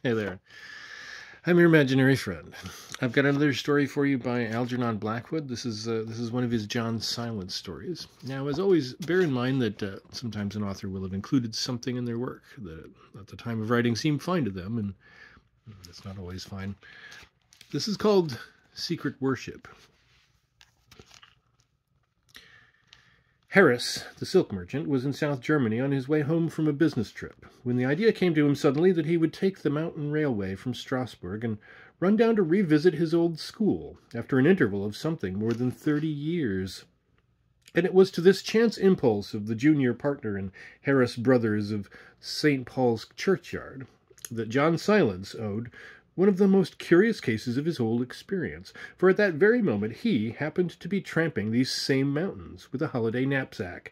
Hey there. I'm your imaginary friend. I've got another story for you by Algernon Blackwood. This is one of his John Silence stories. Now, as always, bear in mind that sometimes an author will have included something in their work that at the time of writing seemed fine to them, and it's not always fine. This is called Secret Worship. Harris, the silk merchant, was in South Germany on his way home from a business trip, when the idea came to him suddenly that he would take the mountain railway from Strasbourg and run down to revisit his old school, after an interval of something more than 30 years. And it was to this chance impulse of the junior partner in Harris Brothers of St. Paul's Churchyard that John Silence owed one of the most curious cases of his whole experience, for at that very moment he happened to be tramping these same mountains with a holiday knapsack,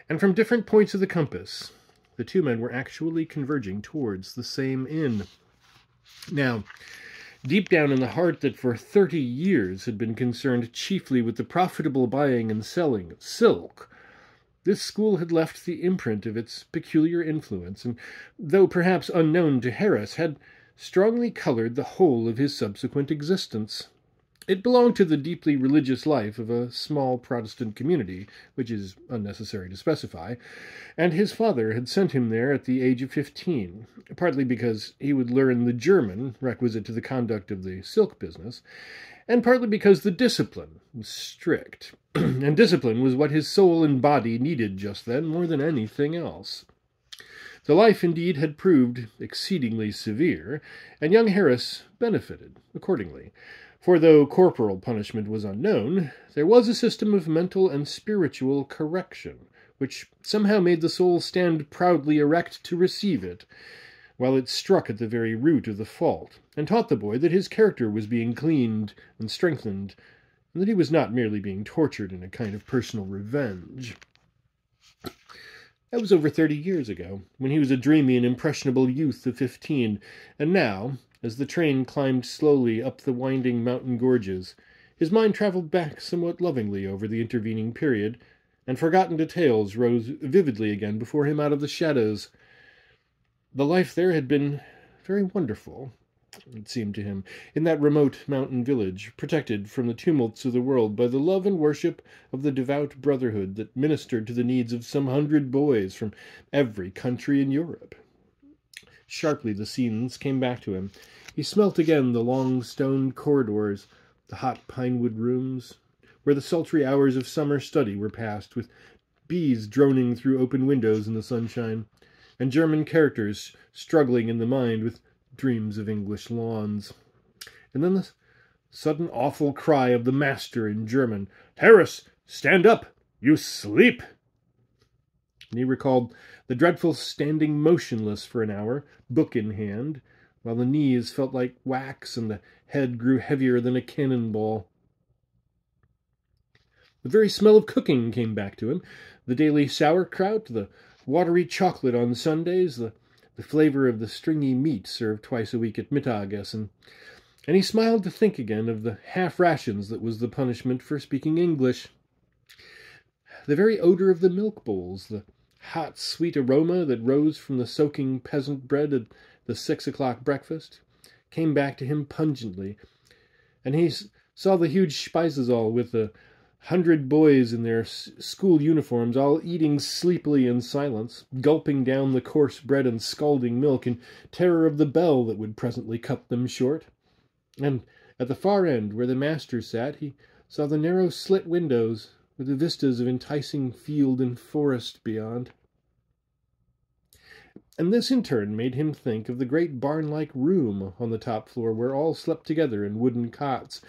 and from different points of the compass the two men were actually converging towards the same inn. Now, deep down in the heart that for 30 years had been concerned chiefly with the profitable buying and selling of silk, this school had left the imprint of its peculiar influence, and, though perhaps unknown to Harris, had strongly colored the whole of his subsequent existence. It belonged to the deeply religious life of a small Protestant community, which is unnecessary to specify, and his father had sent him there at the age of 15, partly because he would learn the German requisite to the conduct of the silk business, and partly because the discipline was strict, and discipline was what his soul and body needed just then more than anything else. The life, indeed, had proved exceedingly severe, and young Harris benefited accordingly. For though corporal punishment was unknown, there was a system of mental and spiritual correction, which somehow made the soul stand proudly erect to receive it, while it struck at the very root of the fault, and taught the boy that his character was being cleaned and strengthened, and that he was not merely being tortured in a kind of personal revenge. That was over 30 years ago, when he was a dreamy and impressionable youth of 15, and now, as the train climbed slowly up the winding mountain gorges, his mind travelled back somewhat lovingly over the intervening period, and forgotten details rose vividly again before him out of the shadows. The life there had been very wonderful, it seemed to him, in that remote mountain village, protected from the tumults of the world by the love and worship of the devout brotherhood that ministered to the needs of some 100 boys from every country in Europe. Sharply the scenes came back to him. He smelt again the long stone corridors, the hot pinewood rooms, where the sultry hours of summer study were passed, with bees droning through open windows in the sunshine, and German characters struggling in the mind with dreams of English lawns. And then the sudden awful cry of the master in German, "Harris, stand up! You sleep!" And he recalled the dreadful standing motionless for an hour, book in hand, while the knees felt like wax and the head grew heavier than a cannonball. The very smell of cooking came back to him, the daily sauerkraut, the watery chocolate on Sundays, the flavor of the stringy meat served twice a week at Mittagessen, and he smiled to think again of the half-rations that was the punishment for speaking English. The very odor of the milk bowls, the hot, sweet aroma that rose from the soaking peasant bread at the 6 o'clock breakfast, came back to him pungently, and he saw the huge Speisesaal with the 100 boys in their school uniforms, all eating sleepily in silence, gulping down the coarse bread and scalding milk in terror of the bell that would presently cut them short. And at the far end, where the master sat, he saw the narrow slit windows with the vistas of enticing field and forest beyond. And this in turn made him think of the great barn-like room on the top floor where all slept together in wooden cots,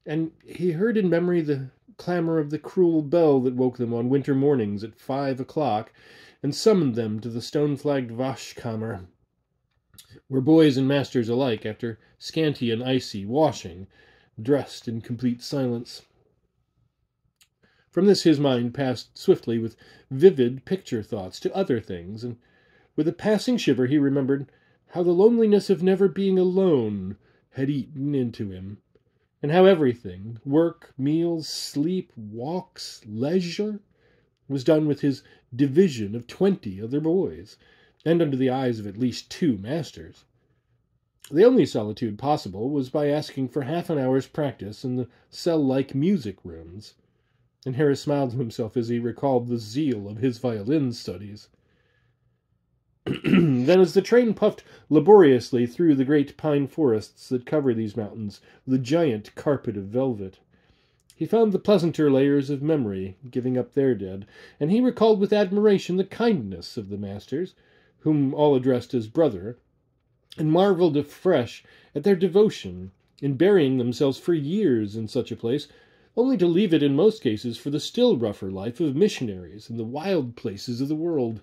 and he heard in memory the clamor of the cruel bell that woke them on winter mornings at 5 o'clock and summoned them to the stone-flagged Waschkammer, where boys and masters alike, after scanty and icy washing, dressed in complete silence. From this his mind passed swiftly with vivid picture thoughts to other things, and with a passing shiver he remembered how the loneliness of never being alone had eaten into him, and how everything, work, meals, sleep, walks, leisure, was done with his division of 20 other boys, and under the eyes of at least 2 masters. The only solitude possible was by asking for half an hour's practice in the cell-like music rooms, and Harris smiled to himself as he recalled the zeal of his violin studies. Then, as the train puffed laboriously through the great pine forests that cover these mountains with a giant carpet of velvet, he found the pleasanter layers of memory giving up their dead, and he recalled with admiration the kindness of the masters, whom all addressed as brother, and marveled afresh at their devotion in burying themselves for years in such a place, only to leave it in most cases for the still rougher life of missionaries in the wild places of the world.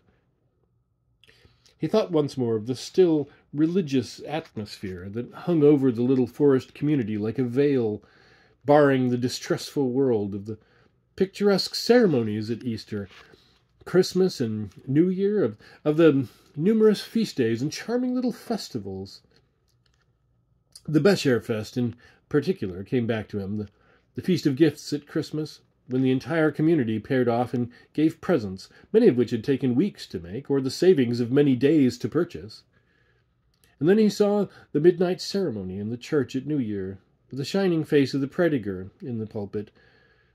He thought once more of the still religious atmosphere that hung over the little forest community like a veil, barring the distressful world, of the picturesque ceremonies at Easter, Christmas, and New Year, of the numerous feast days and charming little festivals. The Becherfest, in particular, came back to him, the Feast of Gifts at Christmas, when the entire community paired off and gave presents, many of which had taken weeks to make, or the savings of many days to purchase. And then he saw the midnight ceremony in the church at New Year, with the shining face of the prediger in the pulpit,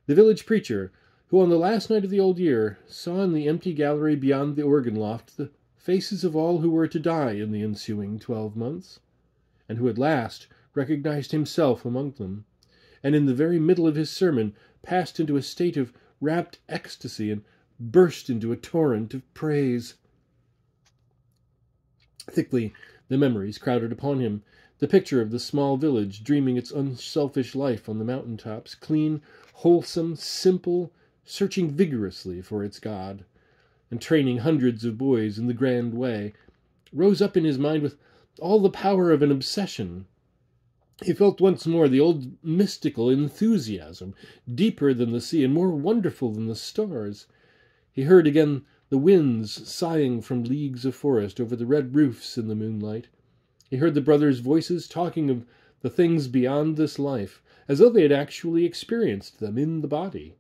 the village preacher, who on the last night of the old year saw in the empty gallery beyond the organ loft the faces of all who were to die in the ensuing 12 months, and who at last recognized himself among them, and in the very middle of his sermon passed into a state of rapt ecstasy and burst into a torrent of praise. Thickly the memories crowded upon him, the picture of the small village dreaming its unselfish life on the mountain tops, clean, wholesome, simple, searching vigorously for its God, and training hundreds of boys in the grand way, rose up in his mind with all the power of an obsession. He felt once more the old mystical enthusiasm, deeper than the sea and more wonderful than the stars. He heard again the winds sighing from leagues of forest over the red roofs in the moonlight. He heard the brothers' voices talking of the things beyond this life, as though they had actually experienced them in the body.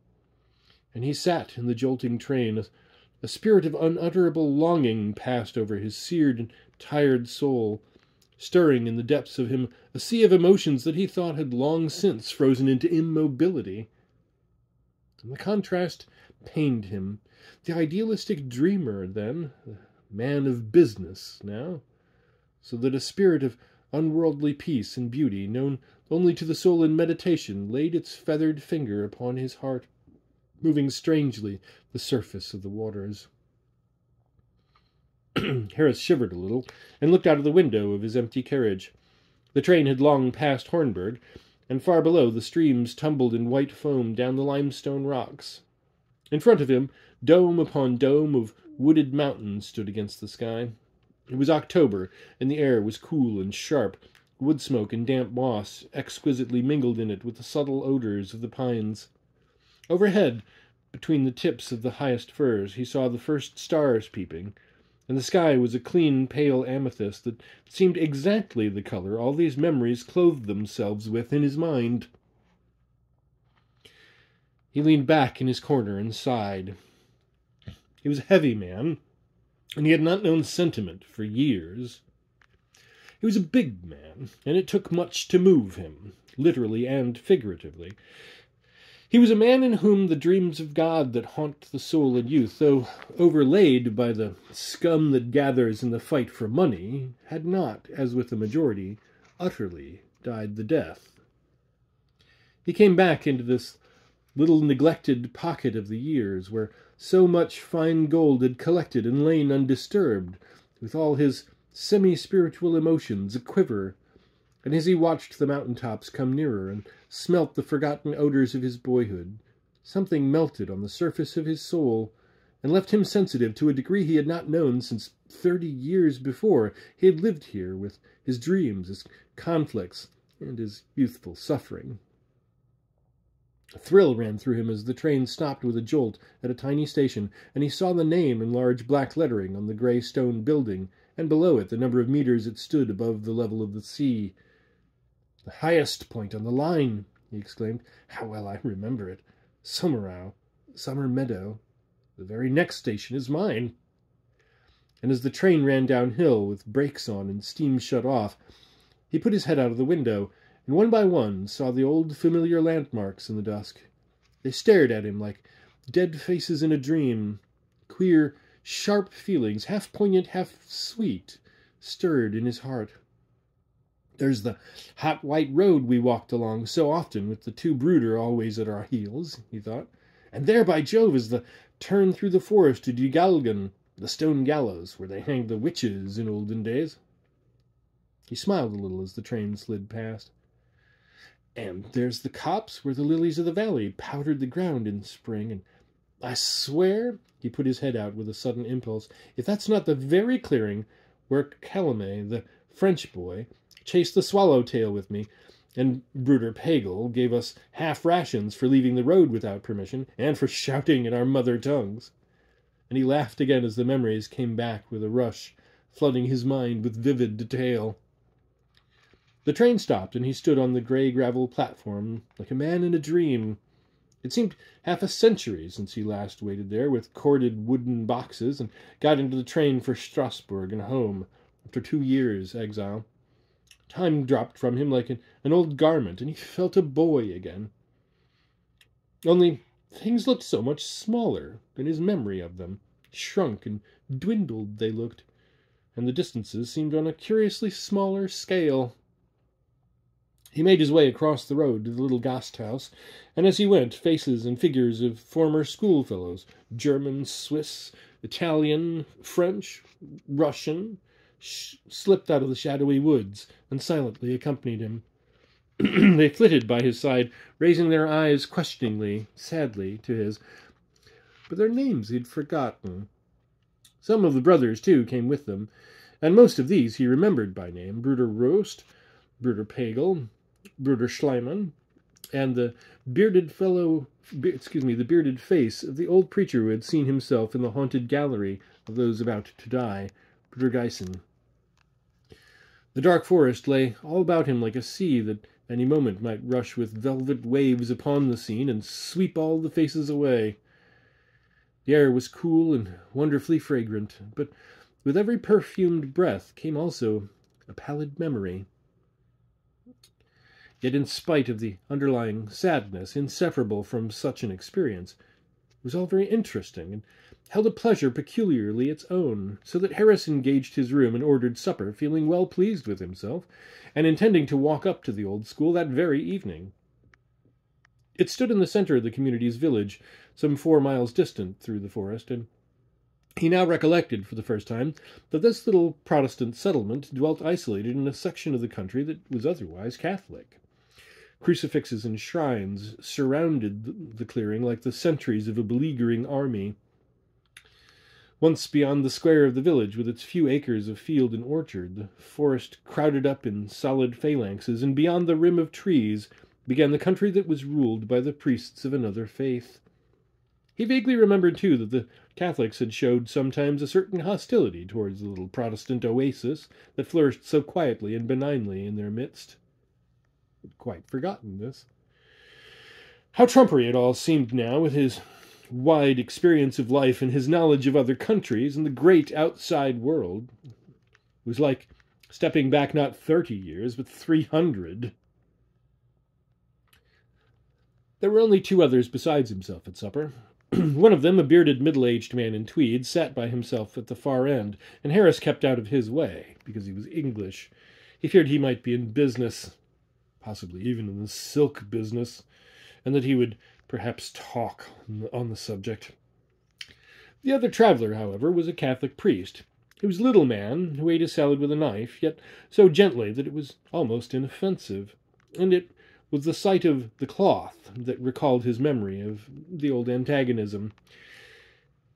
And he sat in the jolting train. A spirit of unutterable longing passed over his seared and tired soul, stirring in the depths of him a sea of emotions that he thought had long since frozen into immobility. And the contrast pained him. The idealistic dreamer, then, the man of business now, so that a spirit of unworldly peace and beauty, known only to the soul in meditation, laid its feathered finger upon his heart, moving strangely the surface of the waters. Harris shivered a little, and looked out of the window of his empty carriage. The train had long passed Hornberg, and far below the streams tumbled in white foam down the limestone rocks. In front of him, dome upon dome of wooded mountains stood against the sky. It was October, and the air was cool and sharp. Wood smoke and damp moss exquisitely mingled in it with the subtle odors of the pines. Overhead, between the tips of the highest firs, he saw the first stars peeping, and the sky was a clean, pale amethyst that seemed exactly the color all these memories clothed themselves with in his mind. He leaned back in his corner and sighed. He was a heavy man, and he had not known sentiment for years. He was a big man, and it took much to move him, literally and figuratively. He was a man in whom the dreams of God that haunt the soul in youth, though overlaid by the scum that gathers in the fight for money, had not, as with the majority, utterly died the death. He came back into this little neglected pocket of the years, where so much fine gold had collected and lain undisturbed, with all his semi-spiritual emotions a-quiver, and as he watched the mountain-tops come nearer and smelt the forgotten odors of his boyhood, something melted on the surface of his soul and left him sensitive to a degree he had not known since 30 years before he had lived here with his dreams, his conflicts, and his youthful suffering. A thrill ran through him as the train stopped with a jolt at a tiny station, and he saw the name in large black lettering on the grey stone building, and below it the number of meters it stood above the level of the sea. "The highest point on the line," he exclaimed. "How well I remember it. Summer Meadow. The very next station is mine." And as the train ran downhill, with brakes on and steam shut off, He put his head out of the window, and one by one saw the old familiar landmarks in the dusk. They stared at him like dead faces in a dream. Queer, sharp feelings, half poignant, half sweet, stirred in his heart. There's the hot white road we walked along so often, with the two brooder always at our heels, he thought. And there, by Jove, is the turn through the forest to Algernon, the stone gallows, where they hanged the witches in olden days. He smiled a little as the train slid past. And there's the copse where the lilies of the valley powdered the ground in spring, and I swear, he put his head out with a sudden impulse, if that's not the very clearing where Calame, the French boy, chased the swallowtail with me, and Bruder Pagel gave us half rations for leaving the road without permission, and for shouting in our mother tongues. And he laughed again as the memories came back with a rush, flooding his mind with vivid detail. The train stopped, and he stood on the grey gravel platform like a man in a dream. It seemed half a century since he last waited there with corded wooden boxes, and got into the train for Strasbourg and home after 2 years' exile. Time dropped from him like an old garment, and he felt a boy again. Only things looked so much smaller than his memory of them. Shrunk and dwindled they looked, and the distances seemed on a curiously smaller scale. He made his way across the road to the little Gasthaus, and as he went, faces and figures of former schoolfellows, German, Swiss, Italian, French, Russian, slipped out of the shadowy woods and silently accompanied him. They flitted by his side, raising their eyes questioningly, sadly, to his. But their names he'd forgotten. Some of the brothers, too, came with them, and most of these he remembered by name: Bruder Rost, Bruder Pagel, Bruder Schleimann, and the bearded face of the old preacher who had seen himself in the haunted gallery of those about to die, Bruder Geissen. The dark forest lay all about him like a sea that any moment might rush with velvet waves upon the scene and sweep all the faces away. The air was cool and wonderfully fragrant, but with every perfumed breath came also a pallid memory. Yet in spite of the underlying sadness inseparable from such an experience, it was all very interesting, and held a pleasure peculiarly its own, so that Harris engaged his room and ordered supper, feeling well pleased with himself, and intending to walk up to the old school that very evening. It stood in the center of the community's village, some 4 miles distant through the forest, and he now recollected for the first time that this little Protestant settlement dwelt isolated in a section of the country that was otherwise Catholic. Crucifixes and shrines surrounded the clearing like the sentries of a beleaguering army. Once beyond the square of the village, with its few acres of field and orchard, the forest crowded up in solid phalanxes, and beyond the rim of trees began the country that was ruled by the priests of another faith. He vaguely remembered, too, that the Catholics had showed sometimes a certain hostility towards the little Protestant oasis that flourished so quietly and benignly in their midst. I'd quite forgotten this. How trumpery it all seemed now, with his wide experience of life and his knowledge of other countries and the great outside world. It was like stepping back not 30 years, but 300. There were only 2 others besides himself at supper. One of them, a bearded middle-aged man in tweeds, sat by himself at the far end, and Harris kept out of his way, because he was English. He feared he might be in business, possibly even in the silk business, and that he would perhaps talk on the subject. The other traveller, however, was a Catholic priest. He was a little man who ate his salad with a knife, yet so gently that it was almost inoffensive, and it was the sight of the cloth that recalled his memory of the old antagonism.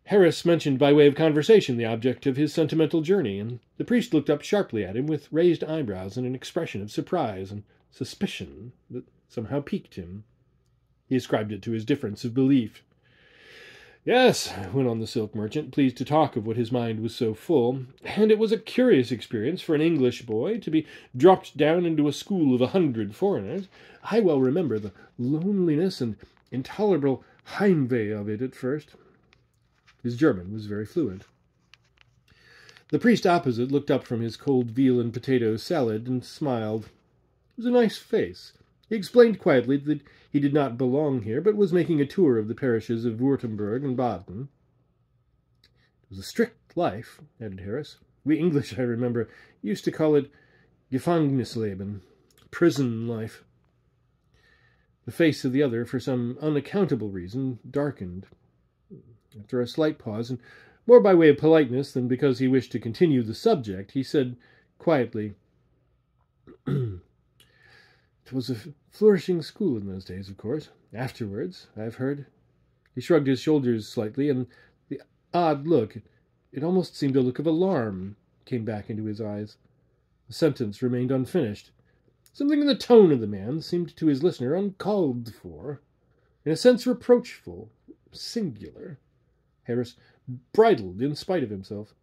Harris mentioned by way of conversation the object of his sentimental journey, and the priest looked up sharply at him with raised eyebrows and an expression of surprise and suspicion that somehow piqued him. He ascribed it to his difference of belief. "Yes," went on the silk merchant, pleased to talk of what his mind was so full, "and it was a curious experience for an English boy to be dropped down into a school of 100 foreigners. I well remember the loneliness and intolerable Heimweh of it at first." His German was very fluent. The priest opposite looked up from his cold veal and potato salad and smiled. It was a nice face. He explained quietly that he did not belong here, but was making a tour of the parishes of Württemberg and Baden. It was a strict life, added Harris. We English, I remember, used to call it Gefängnisleben, prison life. The face of the other, for some unaccountable reason, darkened. After a slight pause, and more by way of politeness than because he wished to continue the subject, he said quietly, It was a flourishing school in those days, of course. Afterwards, I've heard. He shrugged his shoulders slightly, and the odd look, it almost seemed a look of alarm, came back into his eyes. The sentence remained unfinished. Something in the tone of the man seemed to his listener uncalled for, in a sense reproachful, singular. Harris bridled in spite of himself.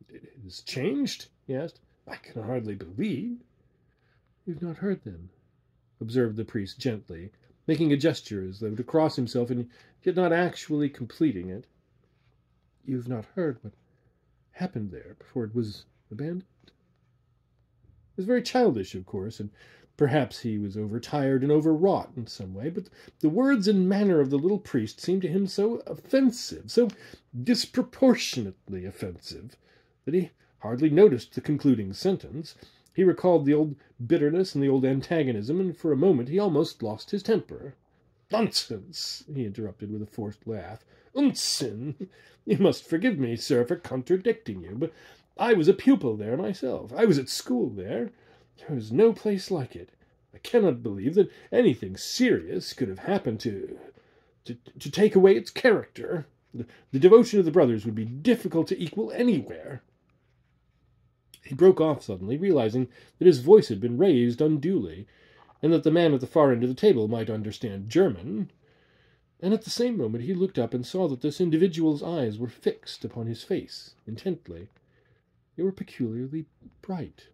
It has changed? He asked. I can hardly believe. You've not heard, then? Observed the priest gently, making a gesture as though to cross himself, and yet not actually completing it. You've not heard what happened there before it was abandoned? It was very childish, of course, and perhaps he was overtired and overwrought in some way, but the words and manner of the little priest seemed to him so offensive, so disproportionately offensive, that he hardly noticed the concluding sentence. He recalled the old bitterness and the old antagonism, and for a moment he almost lost his temper. Nonsense, he interrupted with a forced laugh. Unsinn! You must forgive me, sir, for contradicting you, but I was a pupil there myself. I was at school there. There was no place like it. I cannot believe that anything serious could have happened to take away its character. The devotion of the brothers would be difficult to equal anywhere. He broke off suddenly, realizing that his voice had been raised unduly, and that the man at the far end of the table might understand German. And at the same moment he looked up and saw that this individual's eyes were fixed upon his face, intently. They were peculiarly bright.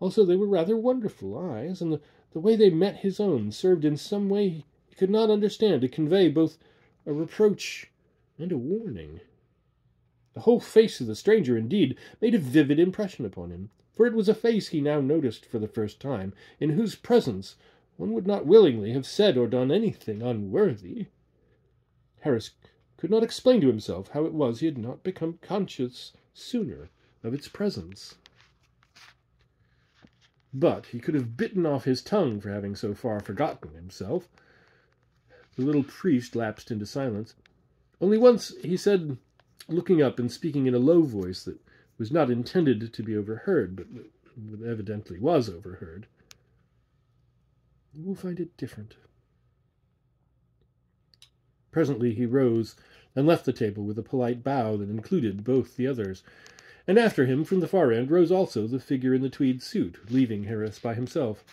Also, they were rather wonderful eyes, and the way they met his own served in some way he could not understand to convey both a reproach and a warning. The whole face of the stranger, indeed, made a vivid impression upon him, for it was a face he now noticed for the first time, in whose presence one would not willingly have said or done anything unworthy. Harris could not explain to himself how it was he had not become conscious sooner of its presence. But he could have bitten off his tongue for having so far forgotten himself. The little priest lapsed into silence. Only once he said, looking up and speaking in a low voice that was not intended to be overheard, but evidently was overheard, "You will find it different." Presently he rose and left the table with a polite bow that included both the others, and after him from the far end rose also the figure in the tweed suit, leaving Harris by himself.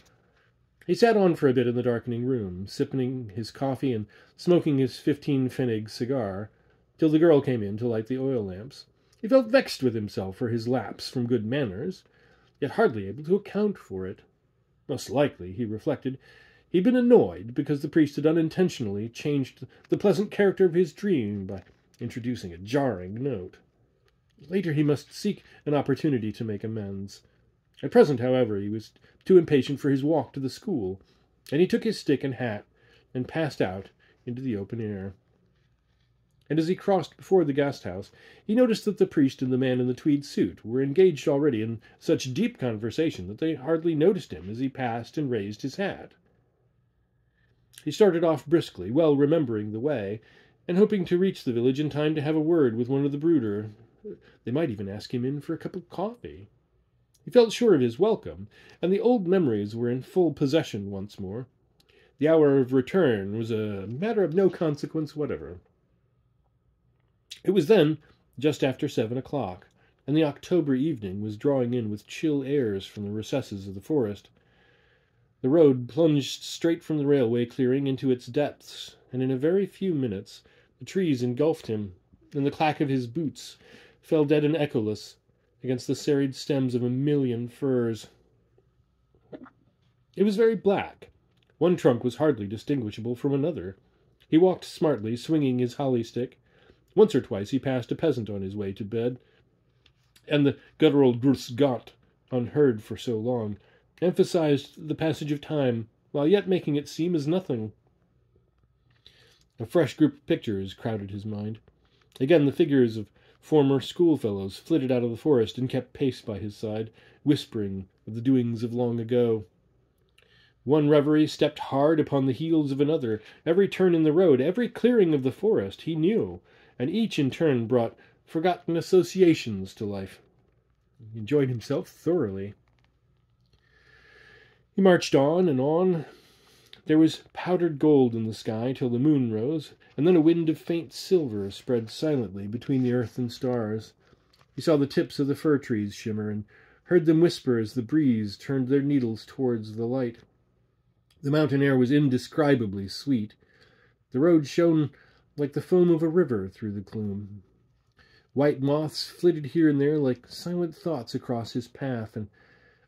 He sat on for a bit in the darkening room, sipping his coffee and smoking his 15-pfennig cigar, till the girl came in to light the oil lamps. He felt vexed with himself for his lapse from good manners, yet hardly able to account for it. Most likely, he reflected, he'd been annoyed because the priest had unintentionally changed the pleasant character of his dream by introducing a jarring note. Later he must seek an opportunity to make amends. At present, however, he was too impatient for his walk to the school, and he took his stick and hat and passed out into the open air. And as he crossed before the guest-house, he noticed that the priest and the man in the tweed suit were engaged already in such deep conversation that they hardly noticed him as he passed and raised his hat. He started off briskly, well remembering the way, and hoping to reach the village in time to have a word with one of the brooder. They might even ask him in for a cup of coffee. He felt sure of his welcome, and the old memories were in full possession once more. The hour of return was a matter of no consequence whatever. It was then just after 7 o'clock, and the October evening was drawing in with chill airs from the recesses of the forest. The road plunged straight from the railway clearing into its depths, and in a very few minutes the trees engulfed him, and the clack of his boots fell dead and echoless against the serried stems of a million firs. It was very black. One trunk was hardly distinguishable from another. He walked smartly, swinging his holly stick. Once or twice he passed a peasant on his way to bed. and the guttural grus Gott, unheard for so long, emphasized the passage of time, while yet making it seem as nothing. A fresh group of pictures crowded his mind. Again the figures of former schoolfellows flitted out of the forest and kept pace by his side, whispering of the doings of long ago. One reverie stepped hard upon the heels of another. Every turn in the road, every clearing of the forest, he knew, and each in turn brought forgotten associations to life. He enjoyed himself thoroughly. He marched on and on. There was powdered gold in the sky till the moon rose, and then a wind of faint silver spread silently between the earth and stars. He saw the tips of the fir trees shimmer, and heard them whisper as the breeze turned their needles towards the light. The mountain air was indescribably sweet. The road shone like the foam of a river through the gloom. White moths flitted here and there like silent thoughts across his path, and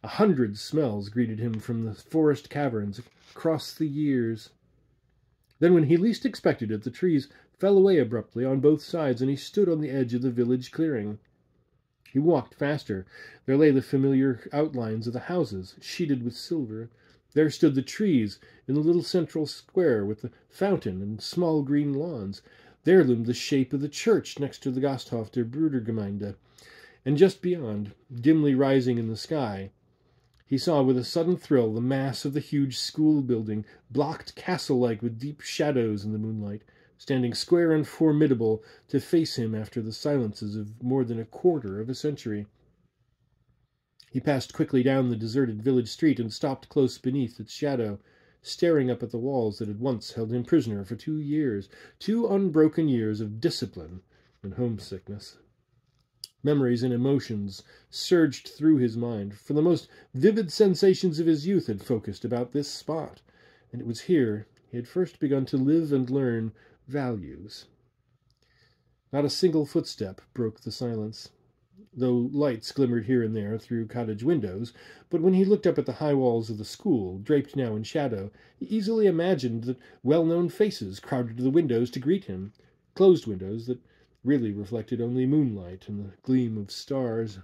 100 smells greeted him from the forest caverns across the years. Then, when he least expected it, the trees fell away abruptly on both sides, and he stood on the edge of the village clearing. He walked faster. There lay the familiar outlines of the houses, sheeted with silver. There stood the trees in the little central square with the fountain and small green lawns. There loomed the shape of the church next to the Gasthof der Brudergemeinde. And just beyond, dimly rising in the sky, he saw with a sudden thrill the mass of the huge school building, blocked castle-like with deep shadows in the moonlight, standing square and formidable to face him after the silences of more than a quarter of a century. He passed quickly down the deserted village street and stopped close beneath its shadow, staring up at the walls that had once held him prisoner for 2 years, 2 unbroken years of discipline and homesickness. Memories and emotions surged through his mind, for the most vivid sensations of his youth had focused about this spot, and it was here he had first begun to live and learn values. Not a single footstep broke the silence, though lights glimmered here and there through cottage windows, but when he looked up at the high walls of the school, draped now in shadow, he easily imagined that well-known faces crowded to the windows to greet him, closed windows that really reflected only moonlight and the gleam of stars.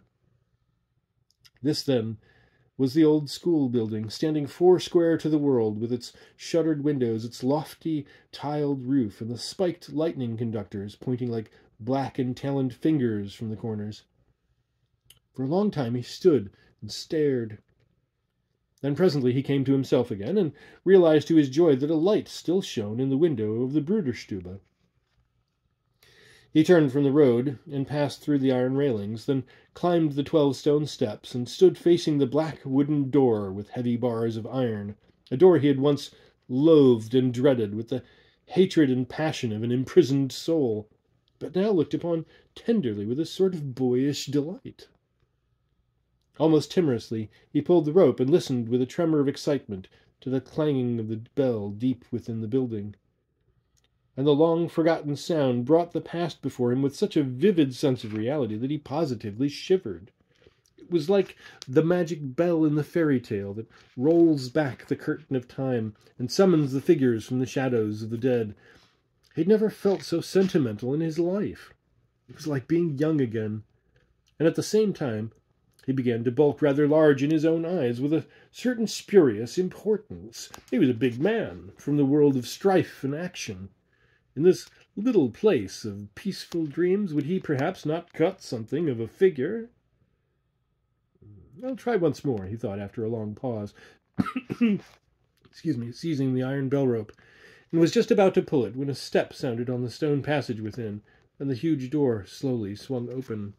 This, then, was the old school building, standing 4 square to the world, with its shuttered windows, its lofty tiled roof, and the spiked lightning conductors pointing like black and taloned fingers from the corners. For a long time he stood and stared. Then presently he came to himself again, and realized to his joy that a light still shone in the window of the Bruderstube. He turned from the road and passed through the iron railings, then climbed the 12 stone steps and stood facing the black wooden door with heavy bars of iron, a door he had once loathed and dreaded with the hatred and passion of an imprisoned soul, but now looked upon tenderly with a sort of boyish delight. Almost timorously he pulled the rope and listened with a tremor of excitement to the clanging of the bell deep within the building. And the long-forgotten sound brought the past before him with such a vivid sense of reality that he positively shivered. It was like the magic bell in the fairy tale that rolls back the curtain of time and summons the figures from the shadows of the dead. He'd never felt so sentimental in his life. It was like being young again. And at the same time, he began to bulk rather large in his own eyes, with a certain spurious importance. He was a big man, from the world of strife and action. In this little place of peaceful dreams, would he perhaps not cut something of a figure? I'll try once more, he thought after a long pause, seizing the iron bell rope, and was just about to pull it when a step sounded on the stone passage within, and the huge door slowly swung open.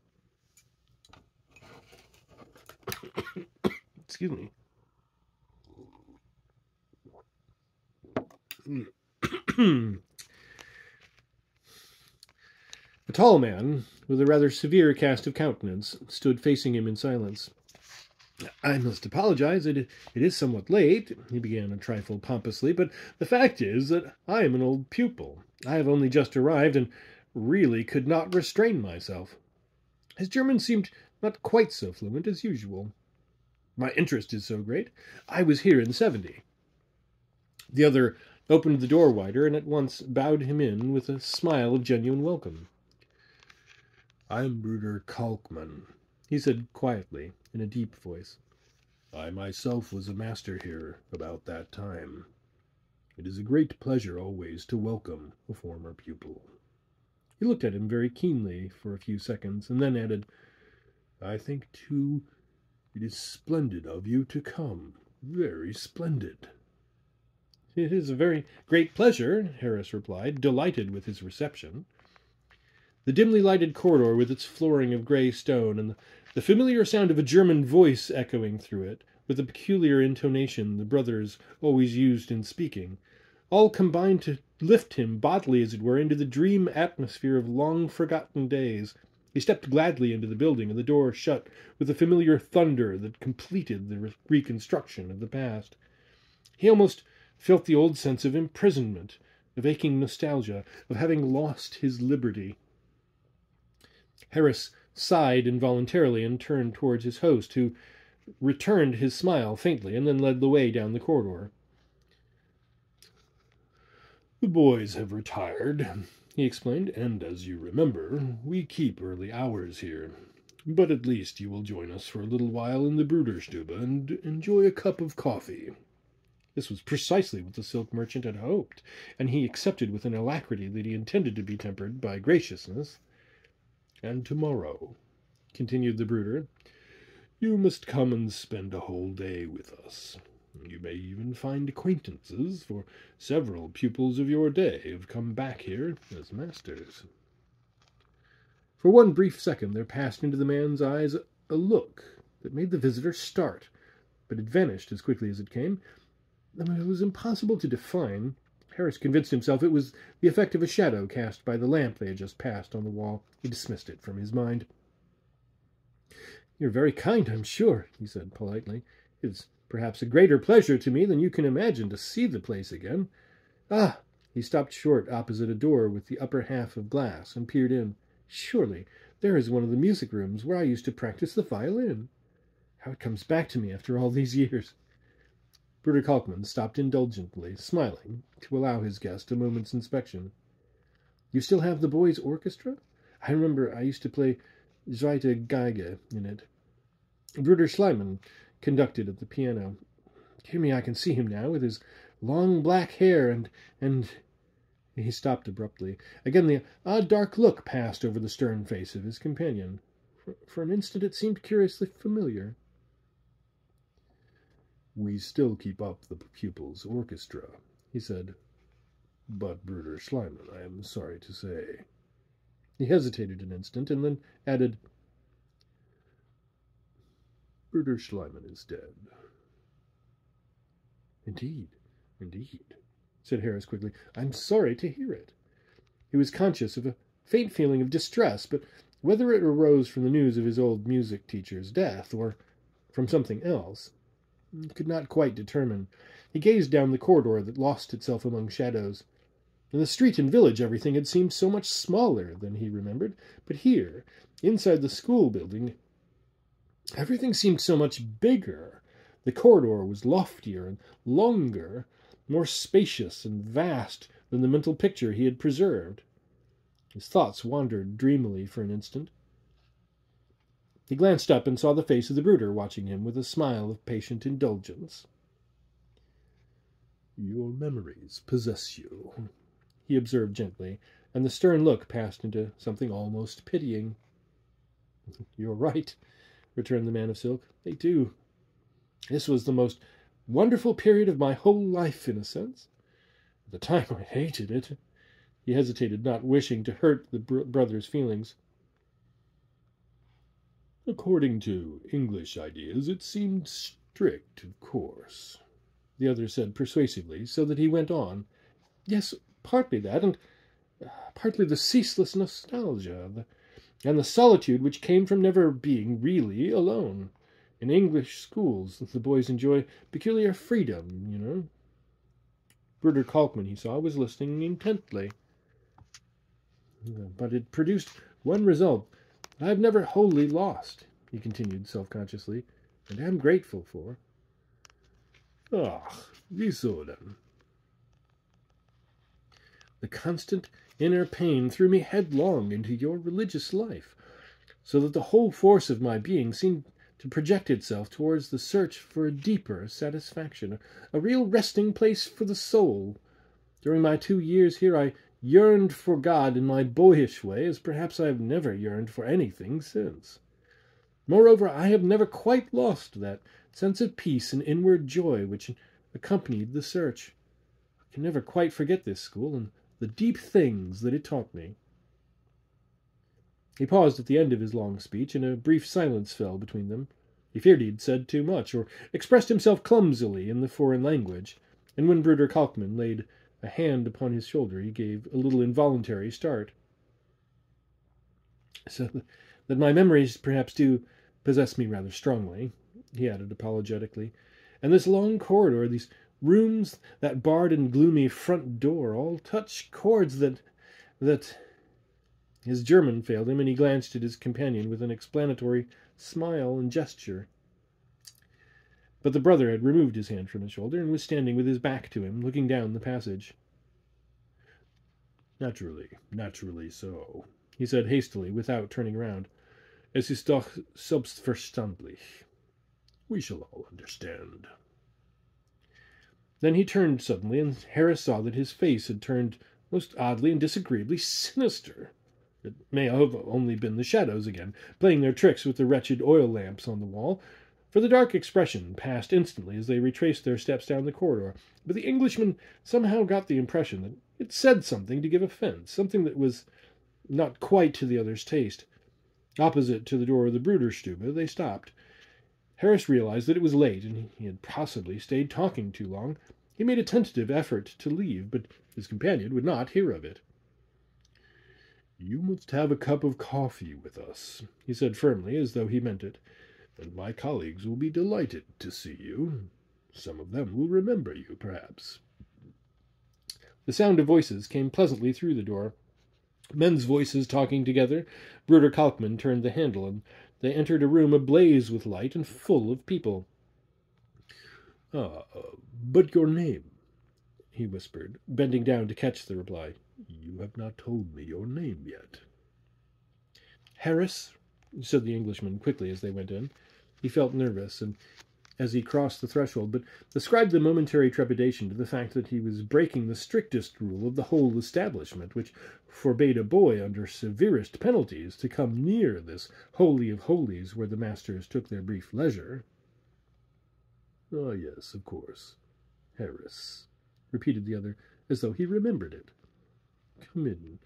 Excuse me. A tall man, with a rather severe cast of countenance, stood facing him in silence. "I must apologize. It is somewhat late," he began a trifle pompously, "but the fact is that I am an old pupil. I have only just arrived, and really could not restrain myself." His German seemed not quite so fluent as usual. "My interest is so great. I was here in '70. The other opened the door wider and at once bowed him in with a smile of genuine welcome. "I'm Bruder Kalkmann. he said quietly, in a deep voice. "I myself was a master here about that time. It is a great pleasure always to welcome a former pupil." He looked at him very keenly for a few seconds, and then added, "I think, too, it is splendid of you to come. Very splendid." "It is a very great pleasure," Harris replied, delighted with his reception. The dimly lighted corridor with its flooring of gray stone, and the familiar sound of a German voice echoing through it, with the peculiar intonation the brothers always used in speaking, all combined to lift him bodily, as it were, into the dream atmosphere of long-forgotten days. He stepped gladly into the building, and the door shut with the familiar thunder that completed the reconstruction of the past. He almost felt the old sense of imprisonment, of aching nostalgia, of having lost his liberty. Harris sighed involuntarily and turned towards his host, who returned his smile faintly and then led the way down the corridor. "The boys have retired," he explained, "and as you remember, we keep early hours here. But at least you will join us for a little while in the Bruderstube and enjoy a cup of coffee." This was precisely what the silk merchant had hoped, and he accepted with an alacrity that he intended to be tempered by graciousness. "And tomorrow," continued the brooder, "you must come and spend a whole day with us. You may even find acquaintances, for several pupils of your day have come back here as masters." For one brief second there passed into the man's eyes a look that made the visitor start, but it vanished as quickly as it came. It was impossible to define. Harris convinced himself it was the effect of a shadow cast by the lamp they had just passed on the wall. He dismissed it from his mind. "You're very kind, I'm sure," he said politely. "It's perhaps a greater pleasure to me than you can imagine to see the place again. Ah!" He stopped short opposite a door with the upper half of glass and peered in. "Surely there is one of the music rooms where I used to practice the violin. How it comes back to me after all these years." Bruder Kalkmann stopped indulgently, smiling, to allow his guest a moment's inspection. "You still have the boys' orchestra? I remember I used to play Zweite Geige in it. Bruder Schleimann conducted at the piano. Dear me, I can see him now, with his long black hair and... He stopped abruptly. Again the odd dark look passed over the stern face of his companion. For an instant it seemed curiously familiar. "We still keep up the pupils' orchestra," he said. "But, Bruder Schleimann, I am sorry to say..." He hesitated an instant, and then added, "Bruder Schleimann is dead." Indeed, said Harris quickly. "I'm sorry to hear it." He was conscious of a faint feeling of distress, but whether it arose from the news of his old music teacher's death, or from something else, he could not quite determine. He gazed down the corridor that lost itself among shadows. In the street and village everything had seemed so much smaller than he remembered, but here, inside the school building, everything seemed so much bigger. The corridor was loftier and longer, more spacious and vast than the mental picture he had preserved. His thoughts wandered dreamily for an instant. He glanced up and saw the face of the brooder watching him with a smile of patient indulgence. "Your memories possess you," he observed gently, and the stern look passed into something almost pitying. "You're right," returned the man of silk. "They do. This was the most wonderful period of my whole life, in a sense. At the time I hated it." He hesitated, not wishing to hurt the brother's feelings. "According to English ideas, it seemed strict, of course," the other said persuasively, so that he went on. "Yes, partly that, and partly the ceaseless nostalgia, and the solitude which came from never being really alone. In English schools, the boys enjoy peculiar freedom, you know." Bruder Kalkmann, he saw, was listening intently. "But it produced one result that I have never wholly lost," he continued self-consciously, "and am grateful for." "Ah, wieso then?" "The constant inner pain threw me headlong into your religious life. so that the whole force of my being seemed to project itself towards the search for a deeper satisfaction, a real resting place for the soul. During my 2 years here I yearned for God in my boyish way, as perhaps I have never yearned for anything since. Moreover, I have never quite lost that sense of peace and inward joy which accompanied the search. I can never quite forget this school and the deep things that it taught me." He paused at the end of his long speech, and a brief silence fell between them. He feared he had said too much, or expressed himself clumsily in the foreign language, and when Bruder Kalkmann laid a hand upon his shoulder, he gave a little involuntary start. "So that my memories perhaps do possess me rather strongly," he added apologetically. "And this long corridor, these rooms, that barred and gloomy front door, all touch chords that... His German failed him, and he glanced at his companion with an explanatory smile and gesture. But the brother had removed his hand from his shoulder, and was standing with his back to him, looking down the passage. Naturally so," he said hastily, without turning round. "Es ist doch selbstverständlich. We shall all understand." Then he turned suddenly, and Harris saw that his face had turned most oddly and disagreeably sinister. It may have only been the shadows again, playing their tricks with the wretched oil lamps on the wall, for the dark expression passed instantly as they retraced their steps down the corridor. But the Englishman somehow got the impression that it said something to give offence, something that was not quite to the other's taste. Opposite to the door of the Bruderstube, they stopped. Harris realized that it was late, and he had possibly stayed talking too long. He made a tentative effort to leave, but his companion would not hear of it. "You must have a cup of coffee with us," he said firmly, as though he meant it, "and my colleagues will be delighted to see you. Some of them will remember you, perhaps." The sound of voices came pleasantly through the door. Men's voices talking together. Bruder Kalkmann turned the handle, and they entered a room ablaze with light and full of people. But your name," he whispered, bending down to catch the reply. "You have not told me your name yet." "Harris," said the Englishman quickly as they went in. He felt nervous, and as he crossed the threshold, but ascribed the momentary trepidation to the fact that he was breaking the strictest rule of the whole establishment, which forbade a boy under severest penalties to come near this holy of holies where the masters took their brief leisure. "Ah, yes, of course. Harris," repeated the other, as though he remembered it. "Come in,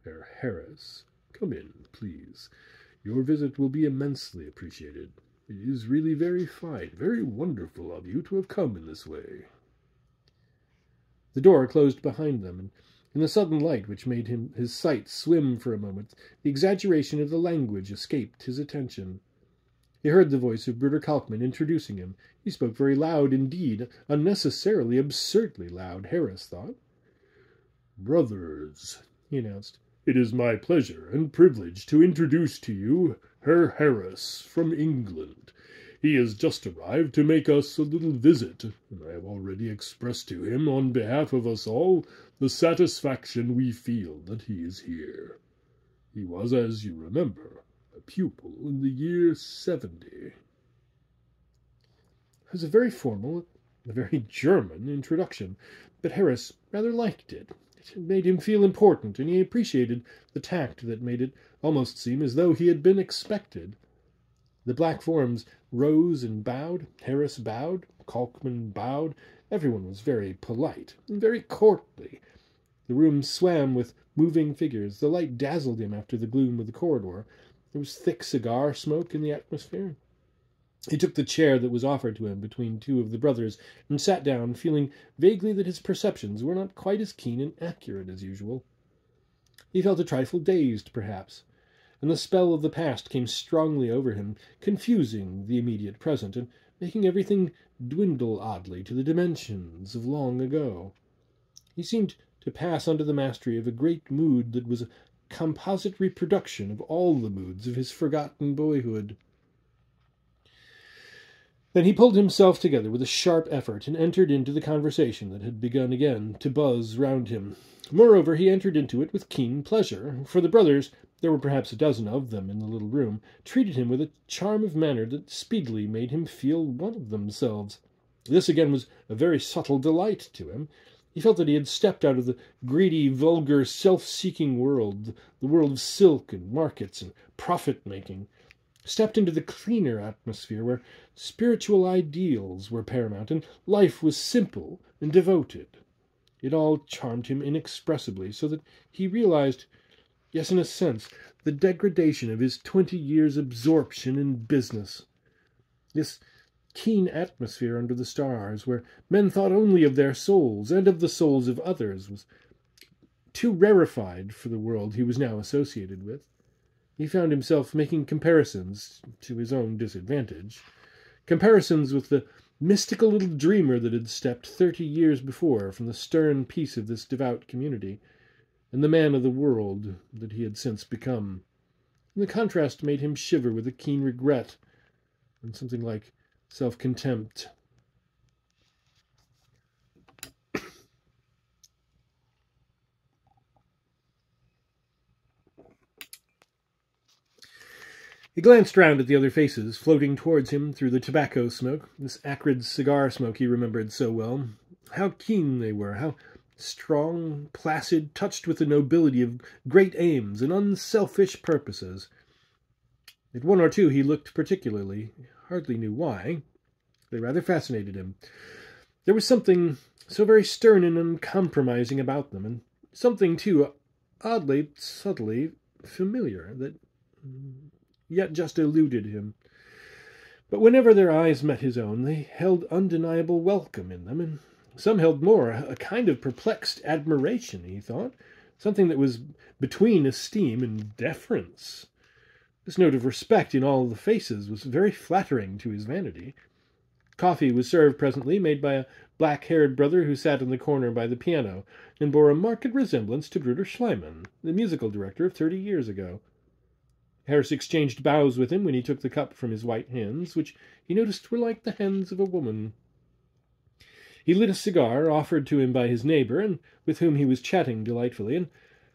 Herr Harris. Come in, please. Your visit will be immensely appreciated. It is really very fine, very wonderful of you to have come in this way." The door closed behind them, and in the sudden light which made his sight swim for a moment, the exaggeration of the language escaped his attention. He heard the voice of Bruder Kalkmann introducing him. He spoke very loud indeed, unnecessarily, absurdly loud, Harris thought. "Brothers," he announced, "it is my pleasure and privilege to introduce to you Herr Harris from England. He has just arrived to make us a little visit, and I have already expressed to him, on behalf of us all, the satisfaction we feel that he is here. He was, as you remember, a pupil in the year 70. It was a very formal, a very German introduction, but Harris rather liked it. It made him feel important, and he appreciated the tact that made it almost seem as though he had been expected. The black forms rose and bowed. Harris bowed. Kalkmann bowed. Everyone was very polite and very courtly. The room swam with moving figures. The light dazzled him after the gloom of the corridor. There was thick cigar smoke in the atmosphere. He took the chair that was offered to him between two of the brothers and sat down, feeling vaguely that his perceptions were not quite as keen and accurate as usual. He felt a trifle dazed, perhaps, and the spell of the past came strongly over him, confusing the immediate present and making everything dwindle oddly to the dimensions of long ago. He seemed to pass under the mastery of a great mood that was a composite reproduction of all the moods of his forgotten boyhood. Then he pulled himself together with a sharp effort and entered into the conversation that had begun again to buzz round him. Moreover, he entered into it with keen pleasure, for the brothers there were perhaps a dozen of them in the little room, treated him with a charm of manner that speedily made him feel one of themselves. This again was a very subtle delight to him. He felt that he had stepped out of the greedy, vulgar, self-seeking world, the world of silk and markets and profit-making, stepped into the cleaner atmosphere where spiritual ideals were paramount and life was simple and devoted. It all charmed him inexpressibly, so that he realized, yes, in a sense, the degradation of his 20 years' absorption in business. This keen atmosphere under the stars, where men thought only of their souls and of the souls of others, was too rarefied for the world he was now associated with. He found himself making comparisons, to his own disadvantage, comparisons with the mystical little dreamer that had stepped 30 years before from the stern peace of this devout community, and the man of the world that he had since become. And the contrast made him shiver with a keen regret and something like self-contempt. He glanced round at the other faces, floating towards him through the tobacco smoke, this acrid cigar smoke he remembered so well. How keen they were, how strong, placid, touched with the nobility of great aims and unselfish purposes. At one or two he looked particularly, hardly knew why. They rather fascinated him. There was something so very stern and uncompromising about them, and something, too, oddly, subtly familiar, that yet just eluded him. But whenever their eyes met his own, they held undeniable welcome in them, and some held more, a kind of perplexed admiration, he thought, something that was between esteem and deference. This note of respect in all the faces was very flattering to his vanity. Coffee was served presently, made by a black-haired brother who sat in the corner by the piano, and bore a marked resemblance to Bruder Schliemann, the musical director of 30 years ago. Harris exchanged bows with him when he took the cup from his white hands, which he noticed were like the hands of a woman. He lit a cigar, offered to him by his neighbour, and with whom he was chatting delightfully, and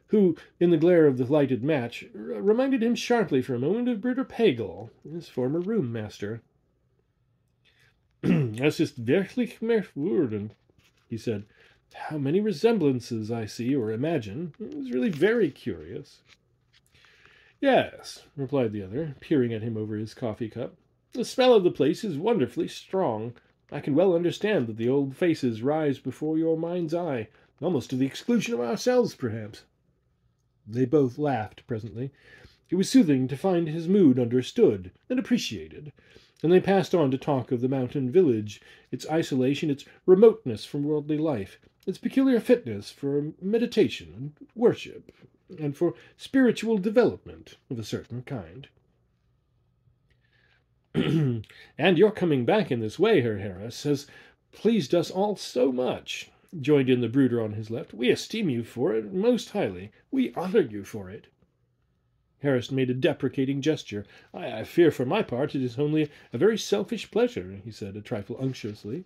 who, in the glare of the lighted match, reminded him sharply for a moment of Bruder Pagel, his former room-master. "Das ist wirklich merkwürdig," he said. "How many resemblances I see or imagine. It was really very curious." "Yes," replied the other, peering at him over his coffee cup. "The smell of the place is wonderfully strong. I can well understand that the old faces rise before your mind's eye, almost to the exclusion of ourselves, perhaps." They both laughed presently. It was soothing to find his mood understood and appreciated, and they passed on to talk of the mountain village, its isolation, its remoteness from worldly life, its peculiar fitness for meditation and worship, and for spiritual development of a certain kind. "And your coming back in this way, Herr Harris, has pleased us all so much," joined in the brooder on his left. "We esteem you for it most highly. We honor you for it." Harris made a deprecating gesture. I fear for my part it is only a very selfish pleasure," he said, a trifle unctuously.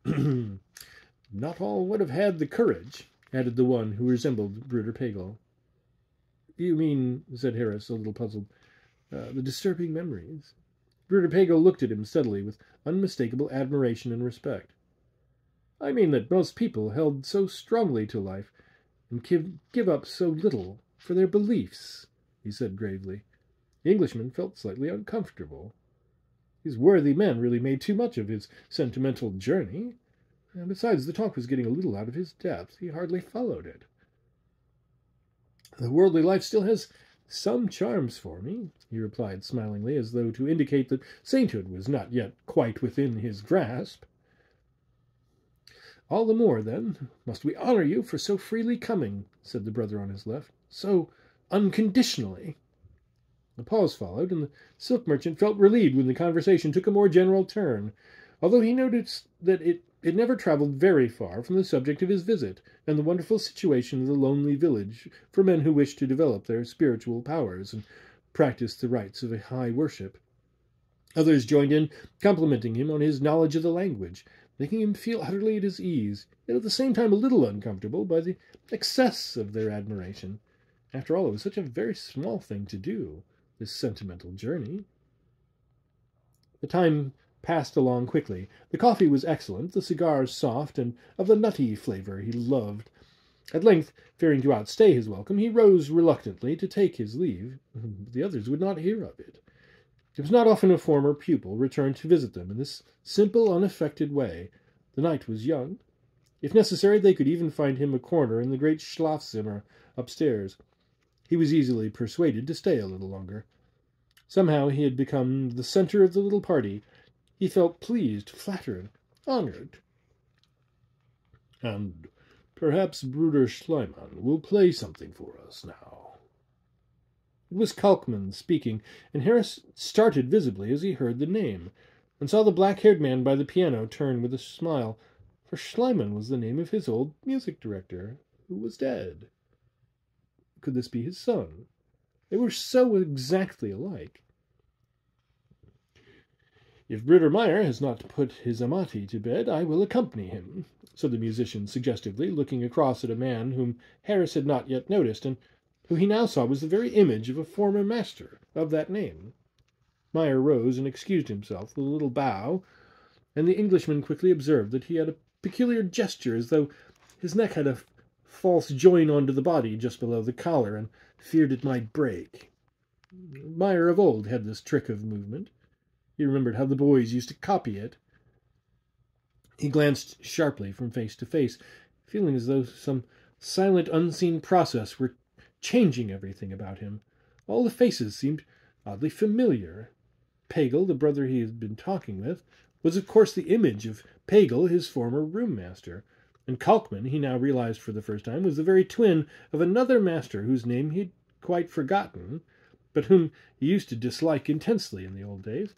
"Not all would have had the courage," added the one who resembled Bruder Pagel. "You mean," said Harris, a little puzzled, "the disturbing memories?" Bruder Pagel looked at him steadily with unmistakable admiration and respect. "I mean that most people held so strongly to life and give up so little for their beliefs," he said gravely. The Englishman felt slightly uncomfortable. These worthy men really made too much of his sentimental journey. And besides, the talk was getting a little out of his depth. He hardly followed it. "The worldly life still has some charms for me," he replied smilingly, as though to indicate that sainthood was not yet quite within his grasp. "All the more, then, must we honor you for so freely coming," said the brother on his left, "so unconditionally." A pause followed, and the silk merchant felt relieved when the conversation took a more general turn, although he noticed that it never travelled very far from the subject of his visit and the wonderful situation of the lonely village for men who wished to develop their spiritual powers and practice the rites of a high worship. Others joined in, complimenting him on his knowledge of the language, making him feel utterly at his ease, yet at the same time a little uncomfortable by the excess of their admiration. After all, it was such a very small thing to do, this sentimental journey. The time passed along quickly. The coffee was excellent, the cigars soft, and of the nutty flavor he loved. At length, fearing to outstay his welcome, he rose reluctantly to take his leave. The others would not hear of it. It was not often a former pupil returned to visit them in this simple, unaffected way. The night was young. If necessary, they could even find him a corner in the great Schlafzimmer upstairs. He was easily persuaded to stay a little longer. Somehow he had become the center of the little party. He felt pleased, flattered, honored. "And perhaps Bruder Schliemann will play something for us now." It was Kalkmann speaking, and Harris started visibly as he heard the name, and saw the black-haired man by the piano turn with a smile, for Schliemann was the name of his old music director, who was dead. Could this be his son? They were so exactly alike. "If Bruder Meyer has not put his Amati to bed, I will accompany him," said the musician suggestively, looking across at a man whom Harris had not yet noticed, and who he now saw was the very image of a former master of that name. Meyer rose and excused himself with a little bow, and the Englishman quickly observed that he had a peculiar gesture, as though his neck had a false join onto the body just below the collar, and feared it might break. Meyer of old had this trick of movement. He remembered how the boys used to copy it. He glanced sharply from face to face, feeling as though some silent, unseen process were changing everything about him. All the faces seemed oddly familiar. Pagel, the brother he had been talking with, was of course the image of Pagel, his former room-master, and Kalkmann, he now realized for the first time, was the very twin of another master whose name he had quite forgotten, but whom he used to dislike intensely in the old days.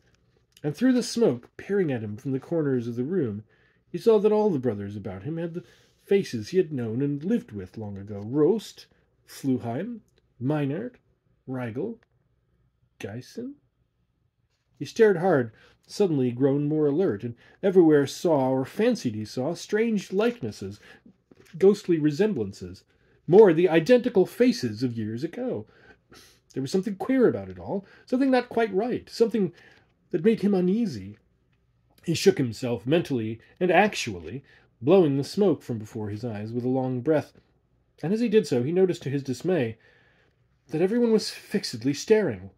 And through the smoke, peering at him from the corners of the room, he saw that all the brothers about him had the faces he had known and lived with long ago. Rost, Fluheim, Meinert, Rigel, Geissen. He stared hard, suddenly grown more alert, and everywhere saw, or fancied he saw, strange likenesses, ghostly resemblances, more the identical faces of years ago. There was something queer about it all, something not quite right, something that made him uneasy. He shook himself mentally and actually, blowing the smoke from before his eyes with a long breath, and as he did so he noticed to his dismay that everyone was fixedly staring.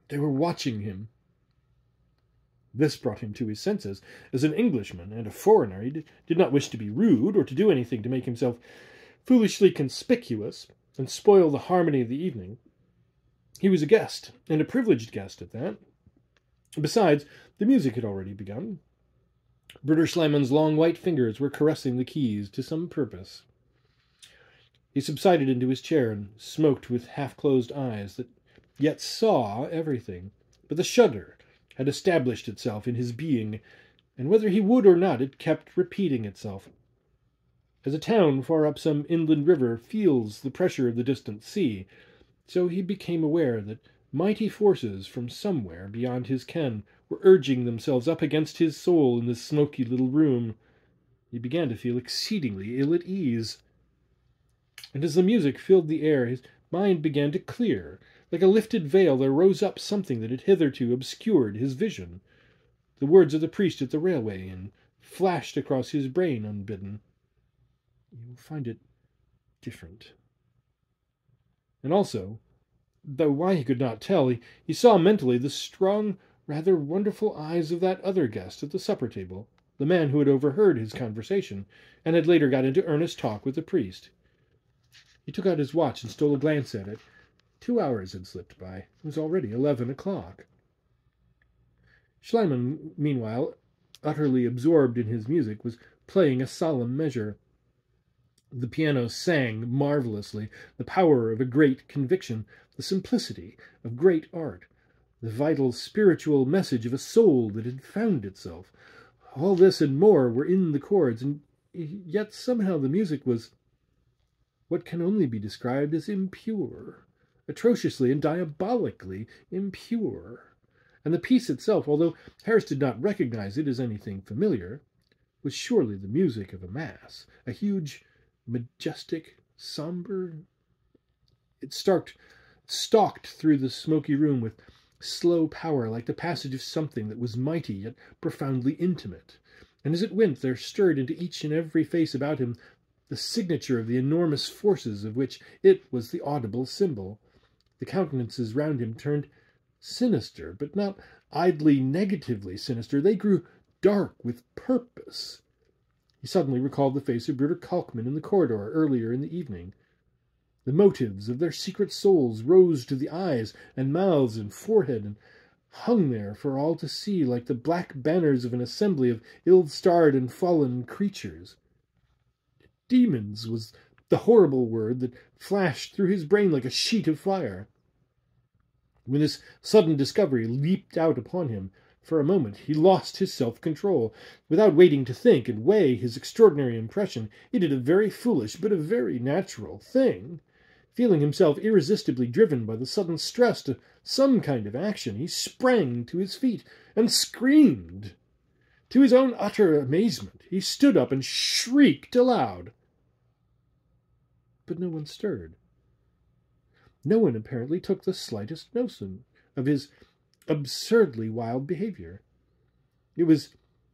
They were watching him. This brought him to his senses. As an Englishman and a foreigner, he did not wish to be rude or to do anything to make himself foolishly conspicuous and spoil the harmony of the evening. He was a guest, and a privileged guest at that. Besides, the music had already begun. Bruder Schliemann's long white fingers were caressing the keys to some purpose. He subsided into his chair and smoked with half-closed eyes that yet saw everything. But the shudder had established itself in his being, and whether he would or not, it kept repeating itself. As a town far up some inland river feels the pressure of the distant sea, so he became aware that mighty forces from somewhere beyond his ken were urging themselves up against his soul in this smoky little room. He began to feel exceedingly ill at ease. And as the music filled the air, his mind began to clear. Like a lifted veil, there rose up something that had hitherto obscured his vision. The words of the priest at the railway inn flashed across his brain unbidden. "You will find it different." And also, though why he could not tell, he saw mentally the strong, rather wonderful eyes of that other guest at the supper table, the man who had overheard his conversation, and had later got into earnest talk with the priest. He took out his watch and stole a glance at it. 2 hours had slipped by. It was already 11 o'clock. Schliemann, meanwhile, utterly absorbed in his music, was playing a solemn measure. The piano sang marvelously, the power of a great conviction, the simplicity of great art, the vital spiritual message of a soul that had found itself. All this and more were in the chords, and yet somehow the music was what can only be described as impure, atrociously and diabolically impure. And the piece itself, although Harris did not recognize it as anything familiar, was surely the music of a mass, a huge, majestic, somber It stalked through the smoky room with slow power, like the passage of something that was mighty yet profoundly intimate. And as it went, there stirred into each and every face about him the signature of the enormous forces of which it was the audible symbol. The countenances round him turned sinister, but not idly negatively sinister. They grew dark with purpose. He suddenly recalled the face of Bruder Kalkmann in the corridor earlier in the evening. The motives of their secret souls rose to the eyes and mouths and forehead and hung there for all to see like the black banners of an assembly of ill-starred and fallen creatures. Demons was the horrible word that flashed through his brain like a sheet of fire. When this sudden discovery leaped out upon him, for a moment he lost his self-control. Without waiting to think and weigh his extraordinary impression, he did a very foolish but a very natural thing. Feeling himself irresistibly driven by the sudden stress to some kind of action, he sprang to his feet and screamed. To his own utter amazement, he stood up and shrieked aloud. But no one stirred. No one apparently took the slightest notion of his absurdly wild behavior. It was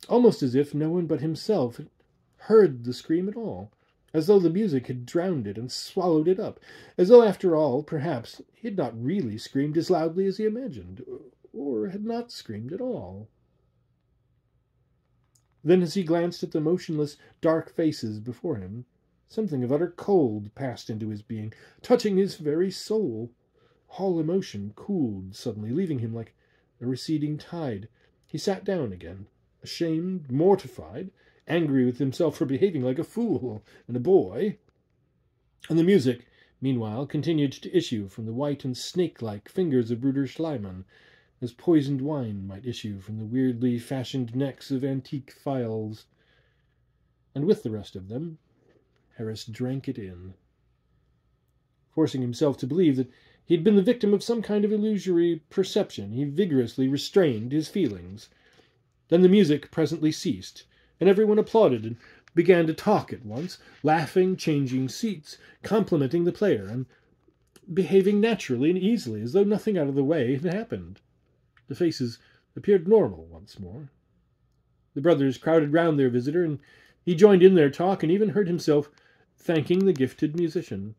almost as if no one but himself had heard the scream at all, as though the music had drowned it and swallowed it up, as though, after all, perhaps he had not really screamed as loudly as he imagined, or had not screamed at all. Then, as he glanced at the motionless, dark faces before him, something of utter cold passed into his being, touching his very soul. All emotion cooled suddenly, leaving him like a receding tide. He sat down again, ashamed, mortified, angry with himself for behaving like a fool and a boy. And the music, meanwhile, continued to issue from the white and snake-like fingers of Bruder Schliemann, as poisoned wine might issue from the weirdly fashioned necks of antique phials. And with the rest of them, Harris drank it in. Forcing himself to believe that he had been the victim of some kind of illusory perception, he vigorously restrained his feelings. Then the music presently ceased, and everyone applauded and began to talk at once, laughing, changing seats, complimenting the player, and behaving naturally and easily, as though nothing out of the way had happened. The faces appeared normal once more. The brothers crowded round their visitor, and he joined in their talk and even heard himself thanking the gifted musician.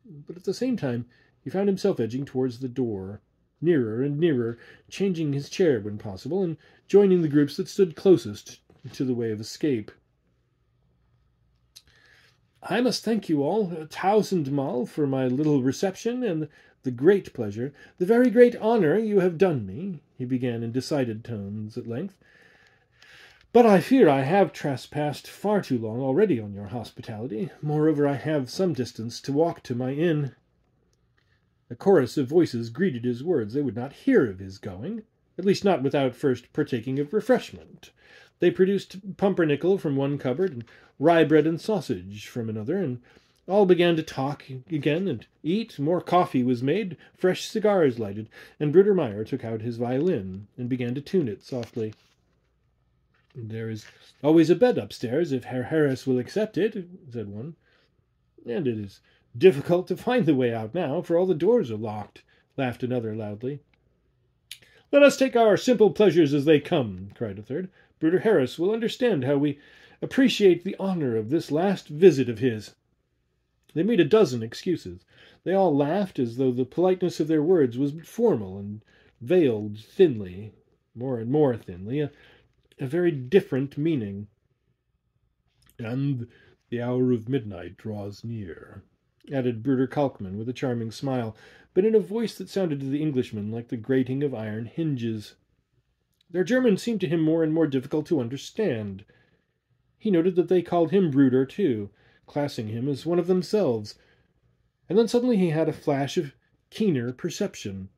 But at the same time, he found himself edging towards the door, nearer and nearer, changing his chair when possible, and joining the groups that stood closest to the way of escape. "I must thank you all 1000-mal for my little reception and the great pleasure, the very great honor you have done me," he began in decided tones at length. "But I fear I have trespassed far too long already on your hospitality. Moreover, I have some distance to walk to my inn." A chorus of voices greeted his words. They would not hear of his going, at least not without first partaking of refreshment. They produced pumpernickel from one cupboard, and rye bread and sausage from another, and all began to talk again and eat. More coffee was made, fresh cigars lighted, and Bruder Meyer took out his violin and began to tune it softly. "There is always a bed upstairs, if Herr Harris will accept it," said one. "And it is difficult to find the way out now, for all the doors are locked," laughed another loudly. "Let us take our simple pleasures as they come," cried a third. "Bruder Harris will understand how we appreciate the honor of this last visit of his." They made a dozen excuses. They all laughed as though the politeness of their words was formal and veiled thinly, more and more thinly, a very different meaning. "And the hour of midnight draws near," added Bruder Kalkmann with a charming smile, but in a voice that sounded to the Englishman like the grating of iron hinges. Their German seemed to him more and more difficult to understand. He noted that they called him Bruder, too, classing him as one of themselves. And then suddenly he had a flash of keener perception,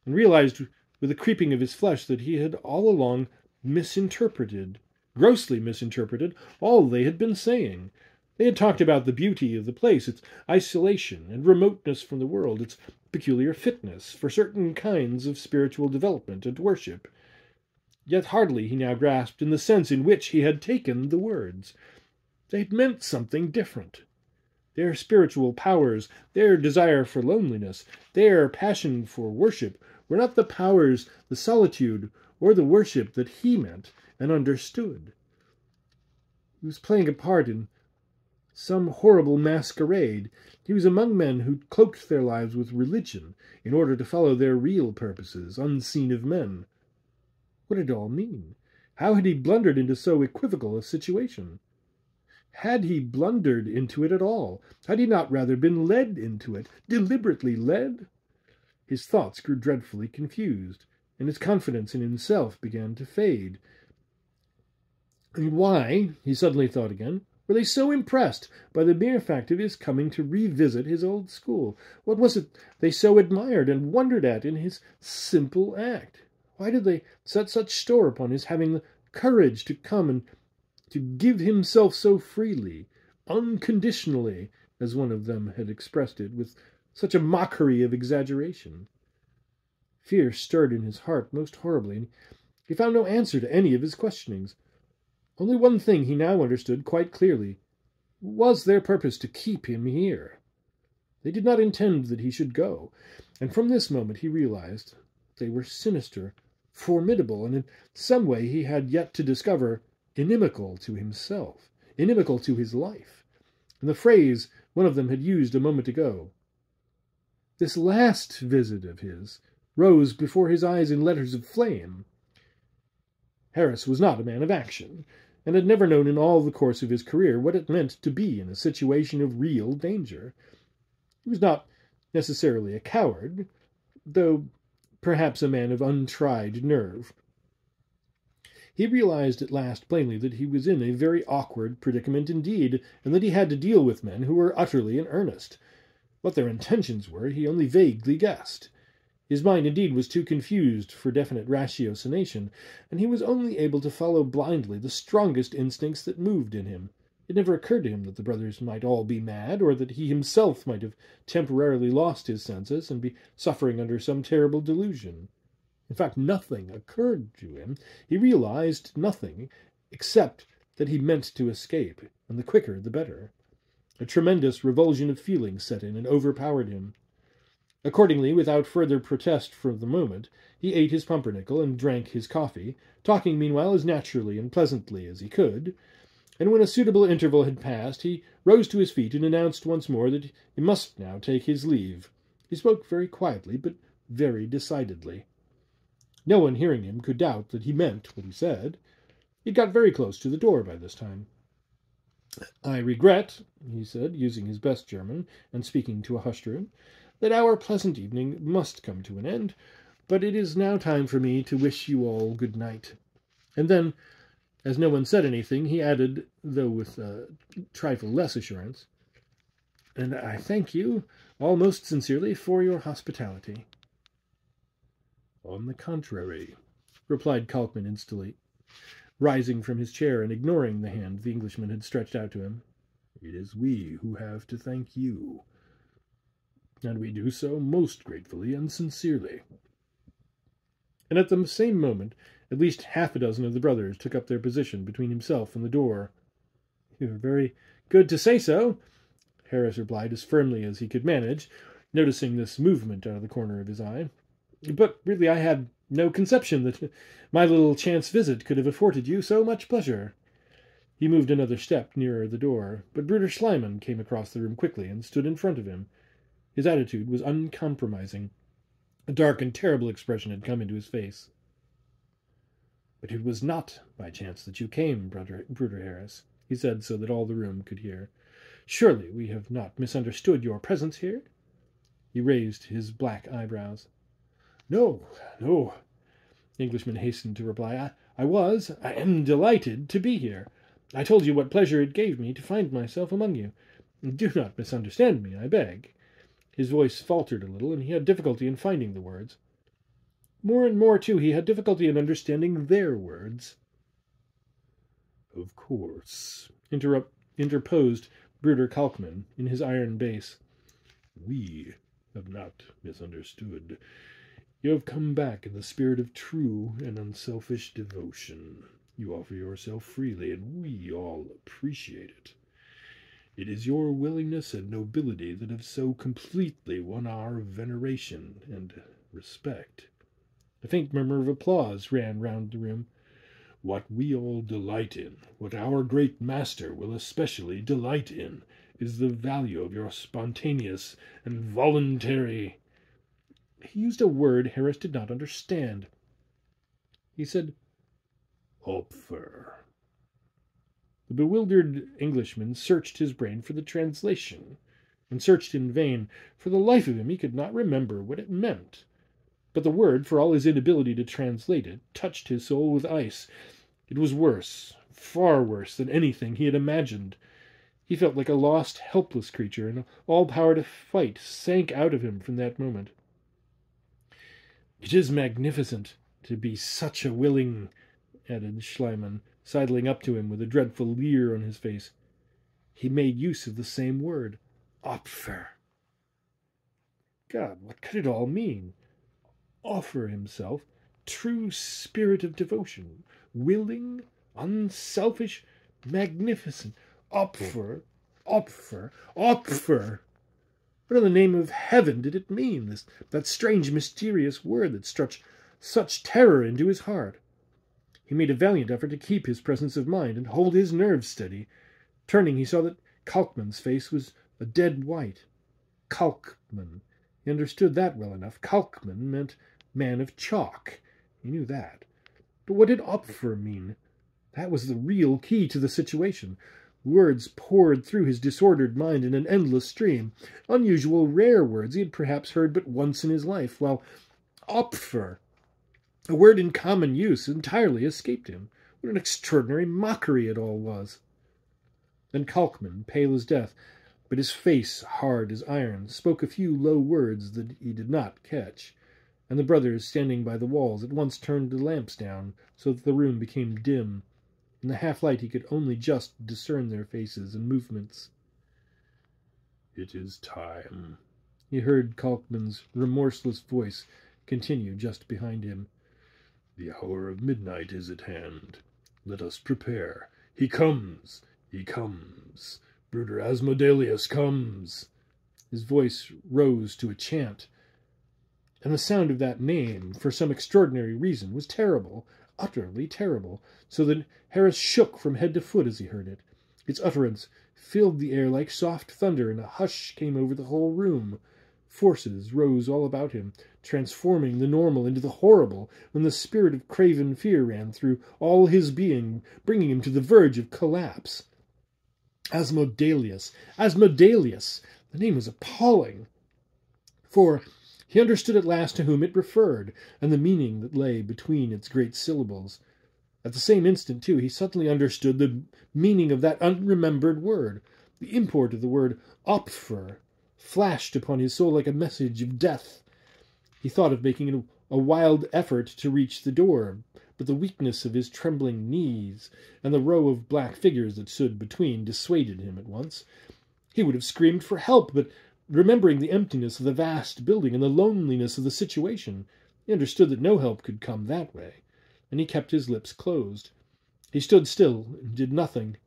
and realized with a creeping of his flesh that he had all along misinterpreted, grossly misinterpreted, all they had been saying. They had talked about the beauty of the place, its isolation and remoteness from the world, its peculiar fitness for certain kinds of spiritual development and worship. Yet hardly, he now grasped, in the sense in which he had taken the words. They had meant something different. Their spiritual powers, their desire for loneliness, their passion for worship were not the powers, the solitude, or the worship that he meant and understood. He was playing a part in some horrible masquerade. He was among men who cloaked their lives with religion in order to follow their real purposes, unseen of men. What did it all mean? How had he blundered into so equivocal a situation? Had he blundered into it at all? Had he not rather been led into it, deliberately led? His thoughts grew dreadfully confused, and his confidence in himself began to fade. And why, he suddenly thought again, were they so impressed by the mere fact of his coming to revisit his old school? What was it they so admired and wondered at in his simple act? Why did they set such store upon his having the courage to come and to give himself so freely, unconditionally, as one of them had expressed it, with such a mockery of exaggeration? Fear stirred in his heart most horribly, and he found no answer to any of his questionings. Only one thing he now understood quite clearly. Was their purpose to keep him here? They did not intend that he should go, and from this moment he realized they were sinister, formidable, and in some way he had yet to discover inimical to himself, inimical to his life. And the phrase one of them had used a moment ago, this last visit of his, rose before his eyes in letters of flame. Harris was not a man of action, and had never known in all the course of his career what it meant to be in a situation of real danger. He was not necessarily a coward, though perhaps a man of untried nerve. He realized at last plainly that he was in a very awkward predicament indeed, and that he had to deal with men who were utterly in earnest. What their intentions were he only vaguely guessed. His mind indeed was too confused for definite ratiocination, and he was only able to follow blindly the strongest instincts that moved in him. It never occurred to him that the brothers might all be mad, or that he himself might have temporarily lost his senses and be suffering under some terrible delusion. In fact, nothing occurred to him. He realized nothing, except that he meant to escape, and the quicker the better. A tremendous revulsion of feeling set in and overpowered him. Accordingly, without further protest for the moment, he ate his pumpernickel and drank his coffee, talking meanwhile as naturally and pleasantly as he could, and when a suitable interval had passed, he rose to his feet and announced once more that he must now take his leave. He spoke very quietly, but very decidedly. No one hearing him could doubt that he meant what he said. He had got very close to the door by this time. "I regret," he said, using his best German, and speaking to a hushed room, "that our pleasant evening must come to an end, but it is now time for me to wish you all good night." And then, as no one said anything, he added, though with a trifle less assurance, "And I thank you all most sincerely for your hospitality." "On the contrary," replied Kalkman instantly, rising from his chair and ignoring the hand the Englishman had stretched out to him. "It is we who have to thank you, and we do so most gratefully and sincerely." And at the same moment, at least half a dozen of the brothers took up their position between himself and the door. "You are very good to say so," Harris replied as firmly as he could manage, noticing this movement out of the corner of his eye. "But really I had no conception that my little chance visit could have afforded you so much pleasure." He moved another step nearer the door, but Bruder Schliemann came across the room quickly and stood in front of him. His attitude was uncompromising. A dark and terrible expression had come into his face. "But it was not by chance that you came, Bruder Harris," he said so that all the room could hear. "Surely we have not misunderstood your presence here?" He raised his black eyebrows. "No, no," the Englishman hastened to reply. I am delighted to be here. I told you what pleasure it gave me to find myself among you. Do not misunderstand me, I beg." His voice faltered a little, and he had difficulty in finding the words. More and more, too, he had difficulty in understanding their words. "Of course," interposed Bruder Kalkman in his iron bass. "We have not misunderstood. You have come back in the spirit of true and unselfish devotion. You offer yourself freely, and we all appreciate it. It is your willingness and nobility that have so completely won our veneration and respect." A faint murmur of applause ran round the room. "What we all delight in, what our great master will especially delight in, is the value of your spontaneous and voluntary—" He used a word Harris did not understand. He said, "Opfer." The bewildered Englishman searched his brain for the translation, and searched in vain. For the life of him he could not remember what it meant. But the word, for all his inability to translate it, touched his soul with ice. It was worse, far worse than anything he had imagined. He felt like a lost, helpless creature, and all power to fight sank out of him from that moment. "It is magnificent to be such a willing," added Schliemann, sidling up to him with a dreadful leer on his face. He made use of the same word, Opfer. God, what could it all mean? Offer himself, true spirit of devotion, willing, unselfish, magnificent, Opfer, Opfer, Opfer. What in the name of heaven did it mean, that strange, mysterious word that struck such terror into his heart? He made a valiant effort to keep his presence of mind and hold his nerves steady. Turning, he saw that Kalkmann's face was a dead white. Kalkmann. He understood that well enough. Kalkmann meant man of chalk. He knew that. But what did Opfer mean? That was the real key to the situation. Words poured through his disordered mind in an endless stream. Unusual, rare words he had perhaps heard but once in his life, while Opfer, a word in common use, entirely escaped him. What an extraordinary mockery it all was! Then Kalkmann, pale as death, but his face hard as iron, spoke a few low words that he did not catch, and the brothers, standing by the walls, at once turned the lamps down, so that the room became dim. In the half-light he could only just discern their faces and movements. "It is time," he heard Kalkmann's remorseless voice continue just behind him. "The hour of midnight is at hand. Let us prepare. He comes! He comes! Bruder Asmodeus comes!" His voice rose to a chant, and the sound of that name, for some extraordinary reason, was terrible, utterly terrible, so that Harris shook from head to foot as he heard it. Its utterance filled the air like soft thunder, and a hush came over the whole room. Forces rose all about him, transforming the normal into the horrible, when the spirit of craven fear ran through all his being, bringing him to the verge of collapse. Asmodeus! Asmodeus! The name was appalling, for he understood at last to whom it referred, and the meaning that lay between its great syllables. At the same instant, too, he suddenly understood the meaning of that unremembered word. The import of the word Opfer flashed upon his soul like a message of death. He thought of making a wild effort to reach the door, but the weakness of his trembling knees and the row of black figures that stood between dissuaded him at once. He would have screamed for help, but remembering the emptiness of the vast building and the loneliness of the situation, he understood that no help could come that way, and he kept his lips closed. He stood still and did nothing,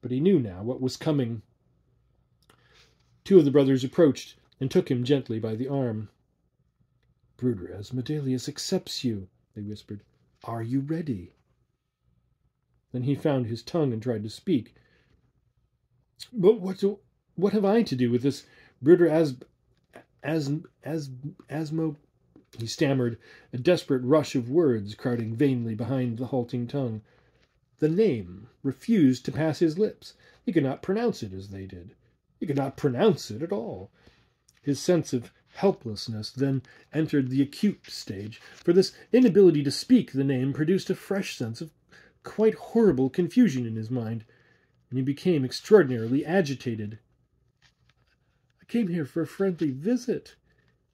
but he knew now what was coming. Two of the brothers approached and took him gently by the arm. "Bruder Asmodeus accepts you," they whispered. "Are you ready?" Then he found his tongue and tried to speak. "But what have I to do with this Bruder Asmo—" he stammered, a desperate rush of words crowding vainly behind the halting tongue. The name refused to pass his lips. He could not pronounce it as they did. He could not pronounce it at all. His sense of helplessness then entered the acute stage, for this inability to speak the name produced a fresh sense of quite horrible confusion in his mind, and he became extraordinarily agitated. "I came here for a friendly visit,"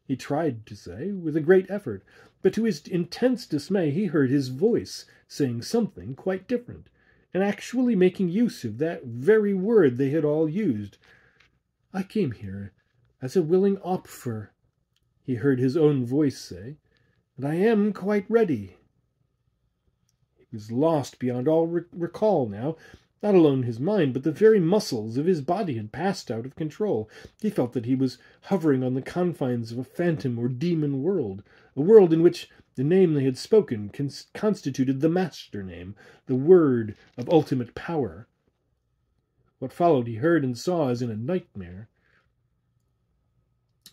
he tried to say, with a great effort, but to his intense dismay he heard his voice saying something quite different, and actually making use of that very word they had all used. "I came here as a willing Opfer," he heard his own voice say, "and I am quite ready." He was lost beyond all recall now. Not alone his mind, but the very muscles of his body had passed out of control. He felt that he was hovering on the confines of a phantom or demon world, a world in which the name they had spoken constituted the master name, the word of ultimate power. What followed he heard and saw as in a nightmare.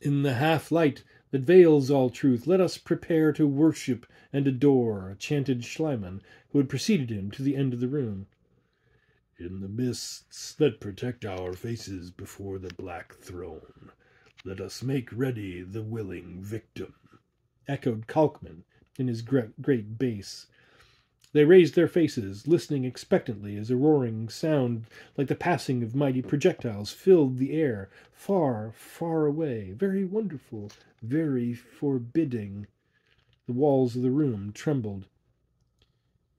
In the half-light that veils all truth, let us prepare to worship and adore, chanted Schliemann, who had preceded him to the end of the room. In the mists that protect our faces before the black throne, let us make ready the willing victim, echoed Kalkman in his great bass. They raised their faces, listening expectantly as a roaring sound like the passing of mighty projectiles filled the air, far, far away, very wonderful, very forbidding. The walls of the room trembled.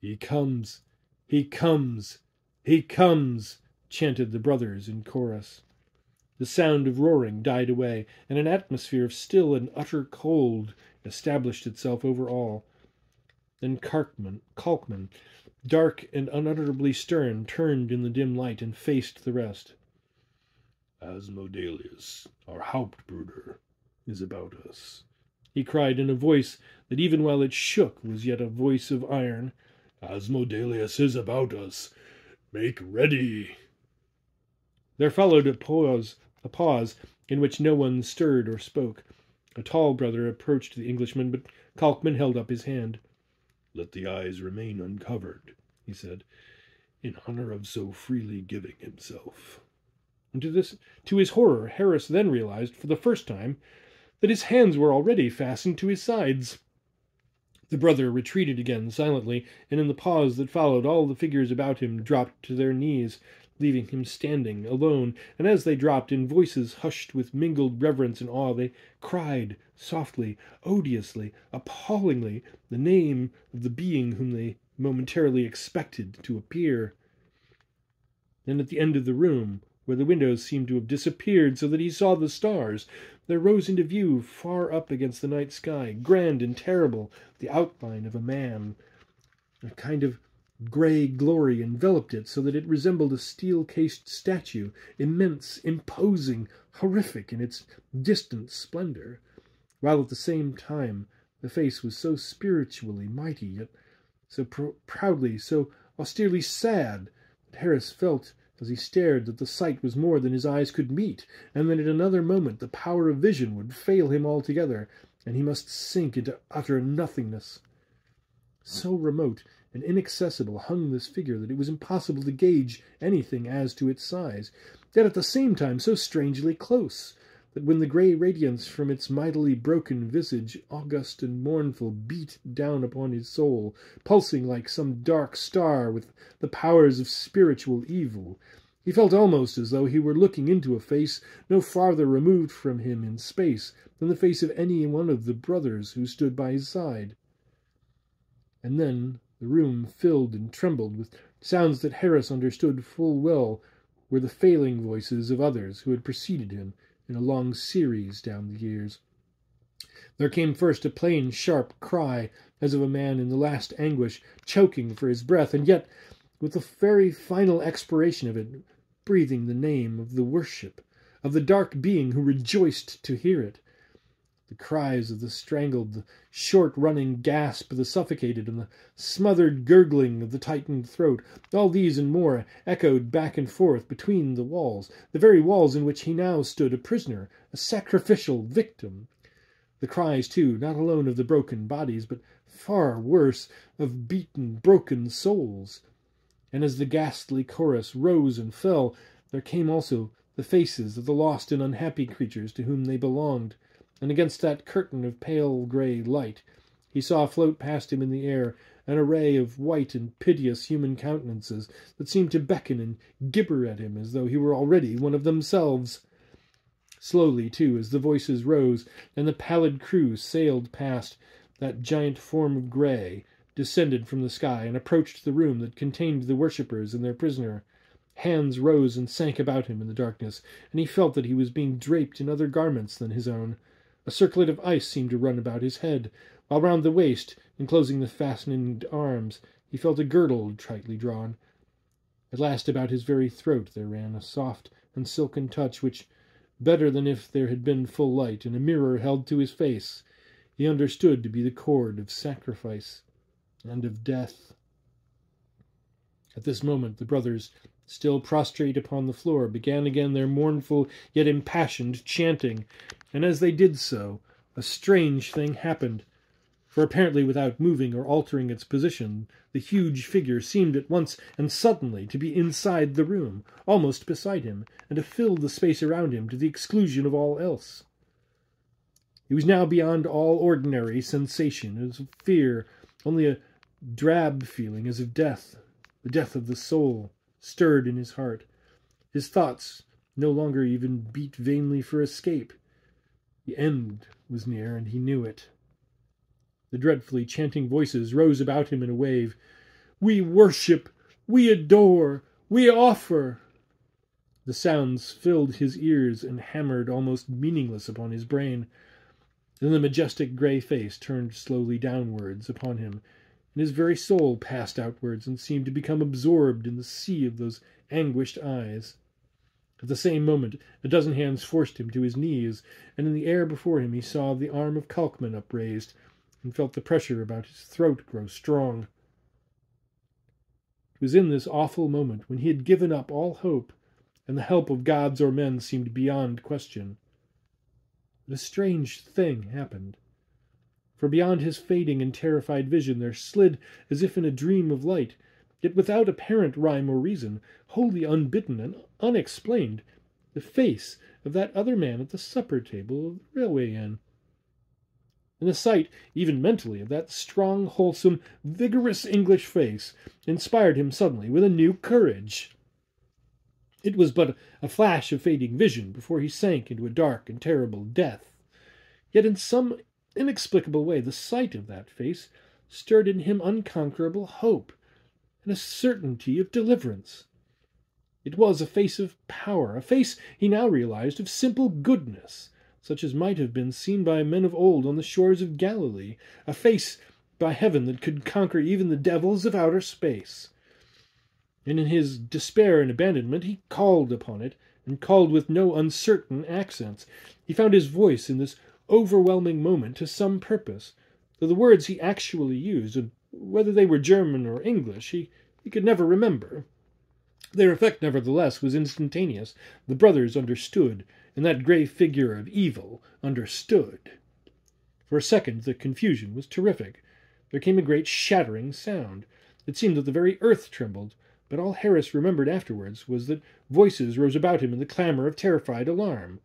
"He comes! He comes! He comes!" chanted the brothers in chorus. The sound of roaring died away, and an atmosphere of still and utter cold established itself over all. Then Kalkman, dark and unutterably stern, turned in the dim light and faced the rest. "Asmodeus, our Hauptbruder, is about us," he cried in a voice that even while it shook was yet a voice of iron. "Asmodeus is about us. Make ready." There followed a pause in which no one stirred or spoke. A tall brother approached the Englishman, but Kalkman held up his hand. "Let the eyes remain uncovered," he said, "in honor of so freely giving himself." And to his horror, Harris then realized, for the first time, that his hands were already fastened to his sides. The brother retreated again silently, and in the pause that followed, all the figures about him dropped to their knees, leaving him standing alone, and as they dropped, in voices hushed with mingled reverence and awe, they cried softly, odiously, appallingly, the name of the being whom they momentarily expected to appear. Then at the end of the room, where the windows seemed to have disappeared so that he saw the stars, there rose into view, far up against the night sky, grand and terrible, the outline of a man. A kind of grey glory enveloped it so that it resembled a steel-cased statue, immense, imposing, horrific in its distant splendor, while at the same time the face was so spiritually mighty, yet so proudly, so austerely sad, that Harris felt as he stared that the sight was more than his eyes could meet, and that in another moment the power of vision would fail him altogether, and he must sink into utter nothingness. So remote and inaccessible hung this figure that it was impossible to gauge anything as to its size, yet at the same time so strangely close, that when the grey radiance from its mightily broken visage, august and mournful, beat down upon his soul, pulsing like some dark star with the powers of spiritual evil, he felt almost as though he were looking into a face no farther removed from him in space than the face of any one of the brothers who stood by his side. And then the room filled and trembled with sounds that Harris understood full well were the failing voices of others who had preceded him in a long series down the years. There came first a plain, sharp cry, as of a man in the last anguish, choking for his breath, and yet, with the very final expiration of it, breathing the name of the worship, of the dark being who rejoiced to hear it. The cries of the strangled, the short-running gasp of the suffocated, and the smothered gurgling of the tightened throat, all these and more echoed back and forth between the walls, the very walls in which he now stood a prisoner, a sacrificial victim. The cries, too, not alone of the broken bodies, but far worse, of beaten, broken souls. And as the ghastly chorus rose and fell, there came also the faces of the lost and unhappy creatures to whom they belonged, and against that curtain of pale grey light he saw float past him in the air an array of white and piteous human countenances that seemed to beckon and gibber at him as though he were already one of themselves. Slowly, too, as the voices rose, and the pallid crew sailed past, that giant form of grey descended from the sky and approached the room that contained the worshippers and their prisoner. Hands rose and sank about him in the darkness, and he felt that he was being draped in other garments than his own. A circlet of ice seemed to run about his head, while round the waist, enclosing the fastened arms, he felt a girdle tightly drawn. At last about his very throat there ran a soft and silken touch which, better than if there had been full light and a mirror held to his face, he understood to be the chord of sacrifice and of death. At this moment the brothers, still prostrate upon the floor, began again their mournful yet impassioned chanting, and as they did so, a strange thing happened. For apparently without moving or altering its position, the huge figure seemed at once and suddenly to be inside the room, almost beside him, and to fill the space around him to the exclusion of all else. He was now beyond all ordinary sensation, as of fear, only a drab feeling as of death, the death of the soul, stirred in his heart. His thoughts no longer even beat vainly for escape. The end was near, and he knew it. The dreadfully chanting voices rose about him in a wave. "We worship, we adore, we offer." The sounds filled his ears and hammered almost meaningless upon his brain. Then the majestic grey face turned slowly downwards upon him, and his very soul passed outwards and seemed to become absorbed in the sea of those anguished eyes. At the same moment a dozen hands forced him to his knees, and in the air before him he saw the arm of Kalkman upraised, and felt the pressure about his throat grow strong. It was in this awful moment, when he had given up all hope, and the help of gods or men seemed beyond question, that a strange thing happened. For beyond his fading and terrified vision there slid, as if in a dream of light, yet without apparent rhyme or reason, wholly unbidden and unexplained, the face of that other man at the supper-table of the railway inn. And the sight, even mentally, of that strong, wholesome, vigorous English face inspired him suddenly with a new courage. It was but a flash of fading vision before he sank into a dark and terrible death. Yet in some inexplicable way the sight of that face stirred in him unconquerable hope and a certainty of deliverance. It was a face of power, a face, he now realized, of simple goodness, such as might have been seen by men of old on the shores of Galilee, a face, by heaven, that could conquer even the devils of outer space. And in his despair and abandonment he called upon it, and called with no uncertain accents. He found his voice in this overwhelming moment to some purpose, though the words he actually used, and whether they were German or English, he could never remember. Their effect, nevertheless, was instantaneous. The brothers understood, and that grey figure of evil understood. For a second the confusion was terrific. There came a great shattering sound. It seemed that the very earth trembled, but all Harris remembered afterwards was that voices rose about him in the clamour of terrified alarm.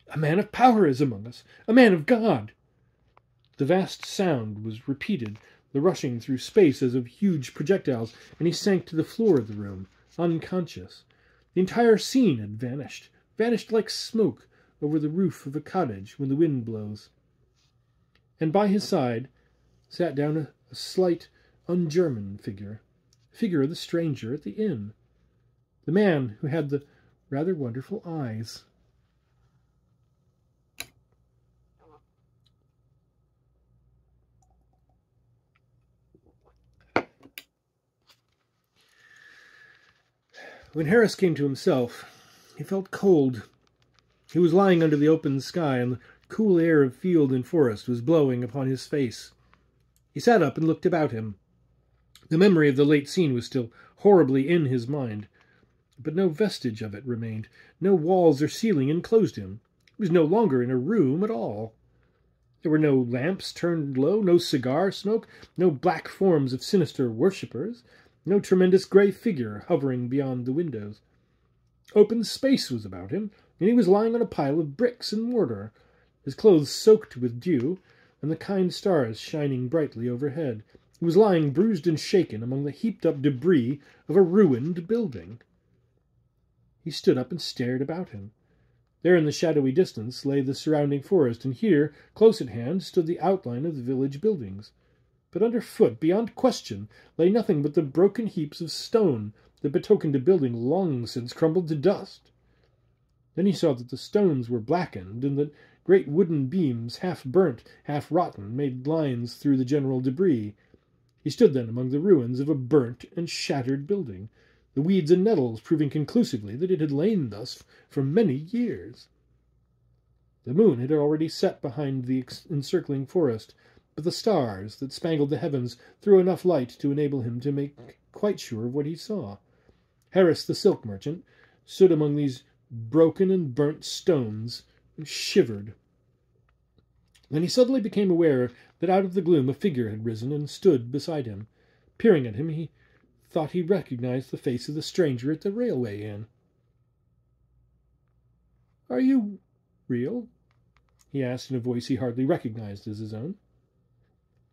"A man of power is among us! A man of God!" The vast sound was repeated, the rushing through space as of huge projectiles, and he sank to the floor of the room, unconscious. The entire scene had vanished like smoke over the roof of a cottage when the wind blows. And by his side sat down a slight, un-German figure, the figure of the stranger at the inn, the man who had the rather wonderful eyes. When Harris came to himself, he felt cold. He was lying under the open sky, and the cool air of field and forest was blowing upon his face. He sat up and looked about him. The memory of the late scene was still horribly in his mind, but no vestige of it remained. No walls or ceiling enclosed him. He was no longer in a room at all. There were no lamps turned low, no cigar smoke, no black forms of sinister worshippers, no tremendous grey figure hovering beyond the windows. Open space was about him, and he was lying on a pile of bricks and mortar, his clothes soaked with dew, and the kind stars shining brightly overhead. He was lying bruised and shaken among the heaped-up debris of a ruined building. He stood up and stared about him. There in the shadowy distance lay the surrounding forest, and here, close at hand, stood the outline of the village buildings. But underfoot, beyond question, lay nothing but the broken heaps of stone that betokened a building long since crumbled to dust. Then he saw that the stones were blackened, and that great wooden beams, half burnt, half rotten, made lines through the general debris. He stood then among the ruins of a burnt and shattered building, the weeds and nettles proving conclusively that it had lain thus for many years. The moon had already set behind the encircling forest, but the stars that spangled the heavens threw enough light to enable him to make quite sure of what he saw. Harris, the silk merchant, stood among these broken and burnt stones and shivered. Then he suddenly became aware that out of the gloom a figure had risen and stood beside him. Peering at him, he thought he recognized the face of the stranger at the railway inn. "Are you real?" he asked in a voice he hardly recognized as his own.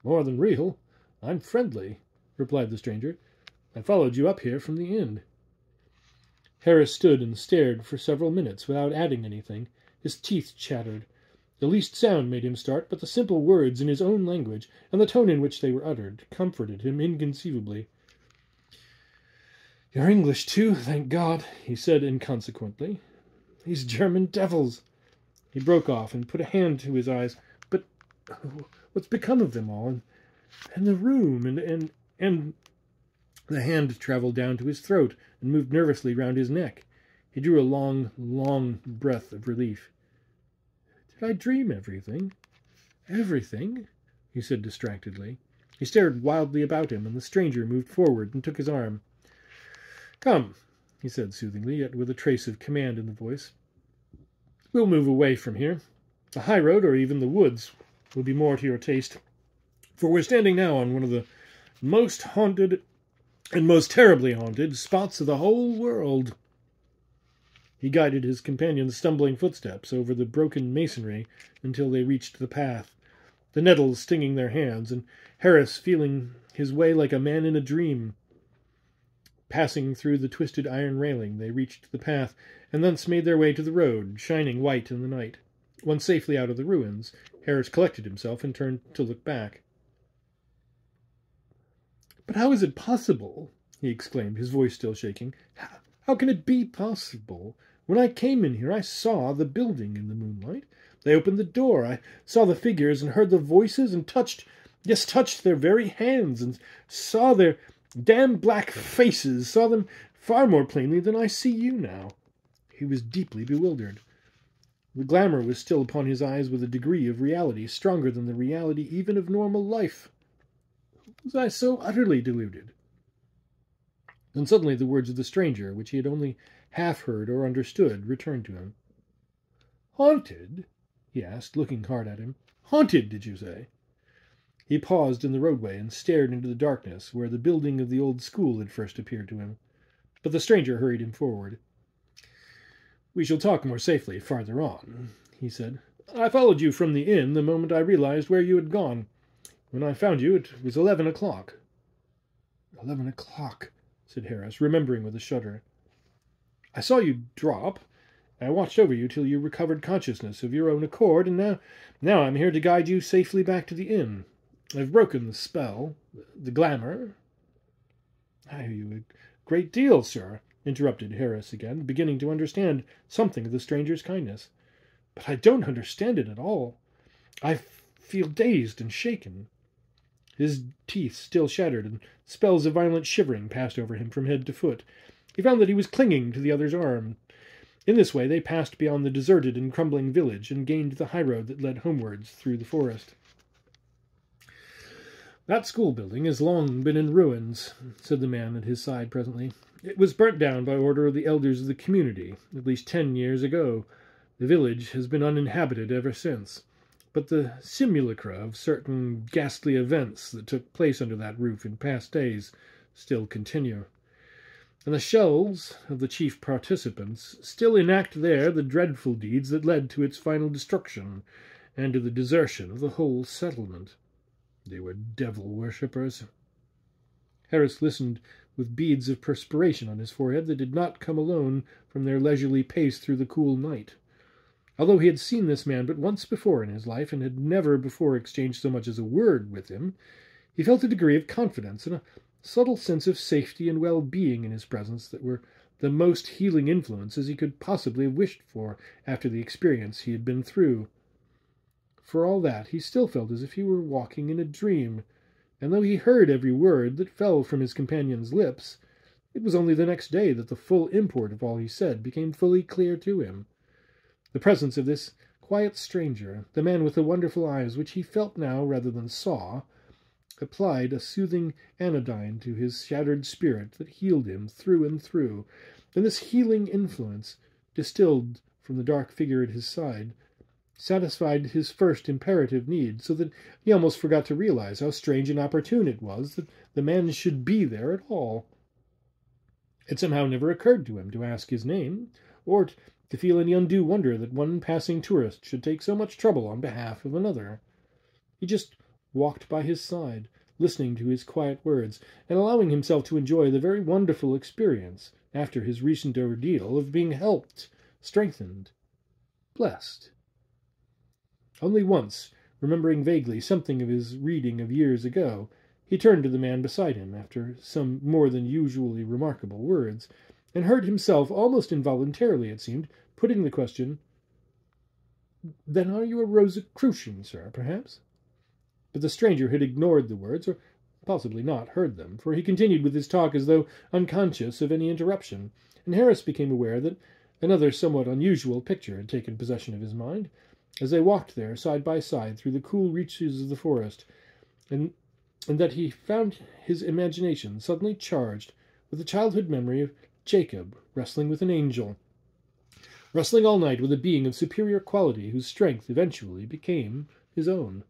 "More than real. I'm friendly," replied the stranger. "I followed you up here from the inn." Harris stood and stared for several minutes without adding anything. His teeth chattered. The least sound made him start, but the simple words in his own language, and the tone in which they were uttered, comforted him inconceivably. "You're English, too, thank God," he said inconsequently. "These German devils—" He broke off and put a hand to his eyes. "But what's become of them all? And the room, and—" The hand travelled down to his throat and moved nervously round his neck. He drew a long, long breath of relief. "Did I dream everything? Everything?" he said distractedly. He stared wildly about him, and the stranger moved forward and took his arm. "Come," he said soothingly, yet with a trace of command in the voice. "We'll move away from here. The high road, or even the woods, will be more to your taste, for we're standing now on one of the most haunted and most terribly haunted spots of the whole world." He guided his companion's stumbling footsteps over the broken masonry until they reached the path, the nettles stinging their hands, and Harris feeling his way like a man in a dream. Passing through the twisted iron railing, they reached the path, and thence made their way to the road, shining white in the night. Once safely out of the ruins, Harris collected himself and turned to look back. "But how is it possible?" he exclaimed, his voice still shaking. "How can it be possible? When I came in here, I saw the building in the moonlight. They opened the door. I saw the figures and heard the voices and touched their very hands and saw their damned black faces, saw them far more plainly than I see you now." He was deeply bewildered. The glamour was still upon his eyes with a degree of reality stronger than the reality even of normal life. Was I so utterly deluded? Then suddenly the words of the stranger, which he had only half heard or understood, returned to him. "Haunted?" he asked, looking hard at him. "Haunted, did you say?" He paused in the roadway and stared into the darkness where the building of the old school had first appeared to him. But the stranger hurried him forward. "We shall talk more safely farther on," he said. "I followed you from the inn the moment I realized where you had gone. When I found you, it was 11 o'clock. 11 o'clock, said Harris, remembering with a shudder. "I saw you drop. I watched over you till you recovered consciousness of your own accord, and now I'm here to guide you safely back to the inn. I've broken the spell, the glamour." "I owe you a great deal, sir," interrupted Harris again, beginning to understand something of the stranger's kindness. "But I don't understand it at all. I feel dazed and shaken." His teeth still chattered, and spells of violent shivering passed over him from head to foot. He found that he was clinging to the other's arm. In this way they passed beyond the deserted and crumbling village and gained the high road that led homewards through the forest. "That school building has long been in ruins," said the man at his side presently. "It was burnt down by order of the elders of the community, at least 10 years ago. The village has been uninhabited ever since. But the simulacra of certain ghastly events that took place under that roof in past days still continue. And the shells of the chief participants still enact there the dreadful deeds that led to its final destruction and to the desertion of the whole settlement. They were devil worshippers." Harris listened with beads of perspiration on his forehead that did not come alone from their leisurely pace through the cool night. Although he had seen this man but once before in his life, and had never before exchanged so much as a word with him, he felt a degree of confidence and a subtle sense of safety and well-being in his presence that were the most healing influences he could possibly have wished for after the experience he had been through. For all that, he still felt as if he were walking in a dream, and though he heard every word that fell from his companion's lips, It was only the next day that the full import of all he said became fully clear to him. The presence of this quiet stranger, the man with the wonderful eyes, which he felt now rather than saw, applied a soothing anodyne to his shattered spirit that healed him through and through, and this healing influence, distilled from the dark figure at his side, satisfied his first imperative need, so that he almost forgot to realize how strange and opportune it was that the man should be there at all. It somehow never occurred to him to ask his name, or to feel any undue wonder that one passing tourist should take so much trouble on behalf of another. He just walked by his side, listening to his quiet words, and allowing himself to enjoy the very wonderful experience, after his recent ordeal, of being helped, strengthened, blessed. Only once, remembering vaguely something of his reading of years ago, he turned to the man beside him after some more than usually remarkable words, and heard himself, almost involuntarily it seemed, putting the question, "Then are you a Rosicrucian, sir, perhaps?" But the stranger had ignored the words, or possibly not heard them, for he continued with his talk as though unconscious of any interruption, and Harris became aware that another somewhat unusual picture had taken possession of his mind, as they walked there side by side through the cool reaches of the forest, and that he found his imagination suddenly charged with the childhood memory of Jacob wrestling with an angel, wrestling all night with a being of superior quality whose strength eventually became his own.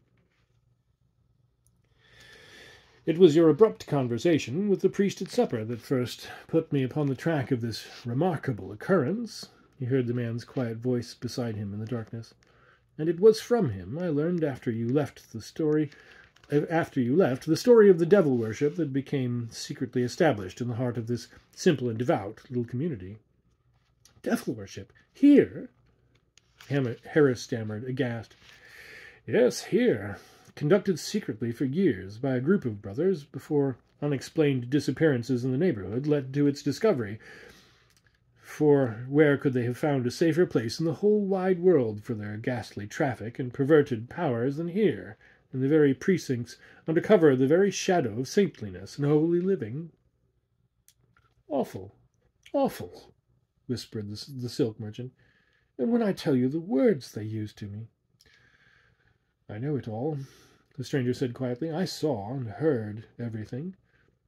"It was your abrupt conversation with the priest at supper that first put me upon the track of this remarkable occurrence," he heard the man's quiet voice beside him in the darkness. "And it was from him I learned after you left the story of the devil worship that became secretly established in the heart of this simple and devout little community." "Devil worship? Here?" Harris stammered, aghast. "Yes, here. Conducted secretly for years by a group of brothers before unexplained disappearances in the neighborhood led to its discovery. For where could they have found a safer place in the whole wide world for their ghastly traffic and perverted powers than here, in the very precincts, under cover of the very shadow of saintliness and holy living?" "Awful, awful," whispered the silk merchant. "And when I tell you the words they used to me—" "I know it all," the stranger said quietly. "I saw and heard everything.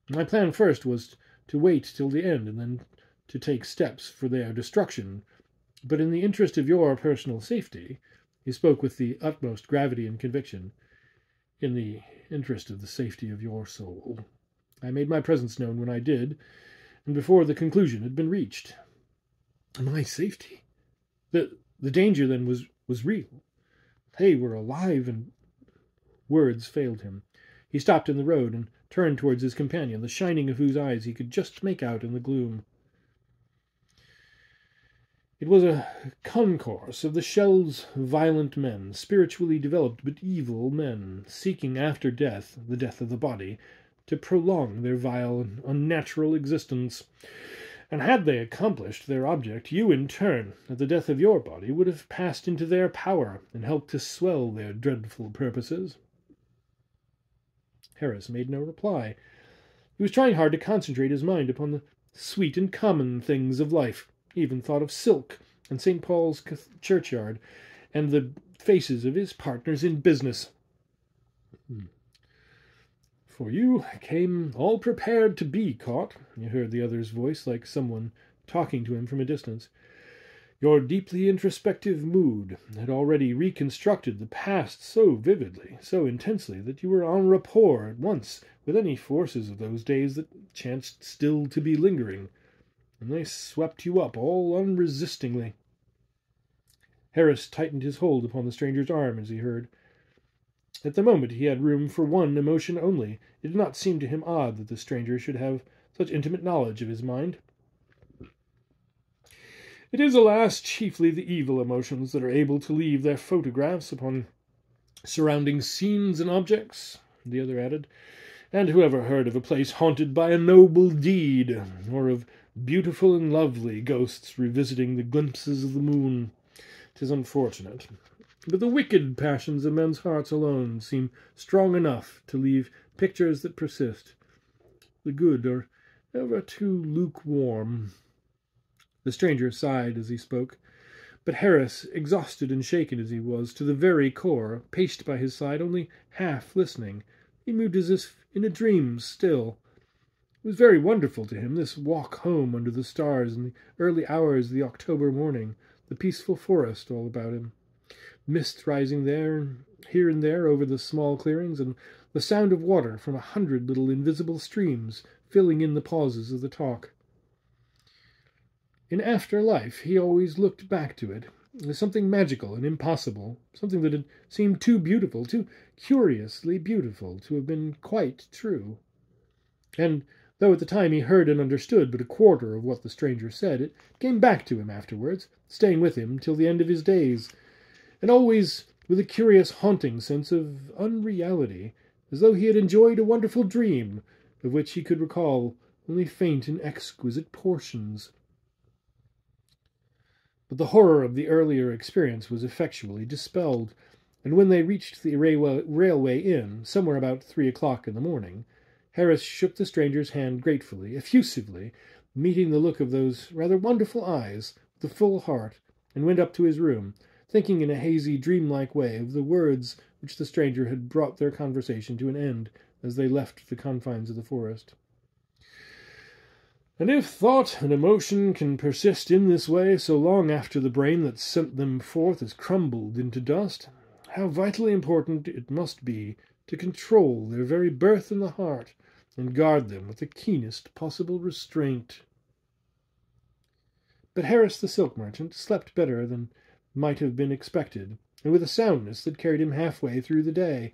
My plan first was to wait till the end and then to take steps for their destruction. But in the interest of your personal safety," he spoke with the utmost gravity and conviction, "in the interest of the safety of your soul, I made my presence known when I did, and before the conclusion had been reached." "My safety? The danger, then, was real? They were alive and—" Words failed him. He stopped in the road and turned towards his companion, the shining of whose eyes he could just make out in the gloom. "It was a concourse of the shell's violent men, spiritually developed but evil men, seeking after death, the death of the body, to prolong their vile and unnatural existence. And had they accomplished their object, you, in turn, at the death of your body, would have passed into their power and helped to swell their dreadful purposes." Harris made no reply. He was trying hard to concentrate his mind upon the sweet and common things of life. He even thought of silk and St. Paul's churchyard and the faces of his partners in business. "For you came all prepared to be caught," he heard the other's voice, like someone talking to him from a distance. "Your deeply introspective mood had already reconstructed the past so vividly, so intensely, that you were en rapport at once with any forces of those days that chanced still to be lingering, and they swept you up all unresistingly." Harris tightened his hold upon the stranger's arm as he heard. At the moment he had room for one emotion only. It did not seem to him odd that the stranger should have such intimate knowledge of his mind. "It is, alas, chiefly the evil emotions that are able to leave their photographs upon surrounding scenes and objects," the other added. "And who ever heard of a place haunted by a noble deed, or of beautiful and lovely ghosts revisiting the glimpses of the moon? 'Tis unfortunate, but the wicked passions of men's hearts alone seem strong enough to leave pictures that persist. The good are ever too lukewarm." The stranger sighed as he spoke, but Harris, exhausted and shaken as he was to the very core, paced by his side, only half listening. He moved as if in a dream still. It was very wonderful to him, this walk home under the stars in the early hours of the October morning, the peaceful forest all about him, mist rising here and there over the small clearings, and the sound of water from 100 little invisible streams filling in the pauses of the talk. In after life he always looked back to it as something magical and impossible, something that had seemed too beautiful, too curiously beautiful, to have been quite true. And though at the time he heard and understood but a quarter of what the stranger said, it came back to him afterwards, staying with him till the end of his days, and always with a curious haunting sense of unreality, as though he had enjoyed a wonderful dream, of which he could recall only faint and exquisite portions. But the horror of the earlier experience was effectually dispelled, and when they reached the railway inn, somewhere about 3 o'clock in the morning, Harris shook the stranger's hand gratefully, effusively, meeting the look of those rather wonderful eyes with a full heart, and went up to his room, thinking in a hazy, dreamlike way of the words which the stranger had brought their conversation to an end as they left the confines of the forest. "And if thought and emotion can persist in this way so long after the brain that sent them forth has crumbled into dust, how vitally important it must be to control their very birth in the heart and guard them with the keenest possible restraint." But Harris the silk merchant slept better than might have been expected, and with a soundness that carried him halfway through the day.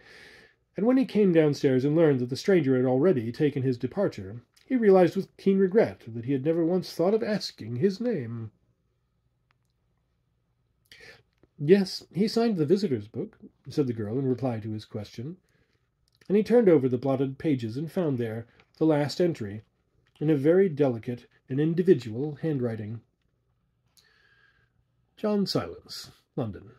And when he came downstairs and learned that the stranger had already taken his departure, he realized with keen regret that he had never once thought of asking his name. "Yes, he signed the visitor's book," said the girl in reply to his question, and he turned over the blotted pages and found there the last entry, in a very delicate and individual handwriting. John Silence, London.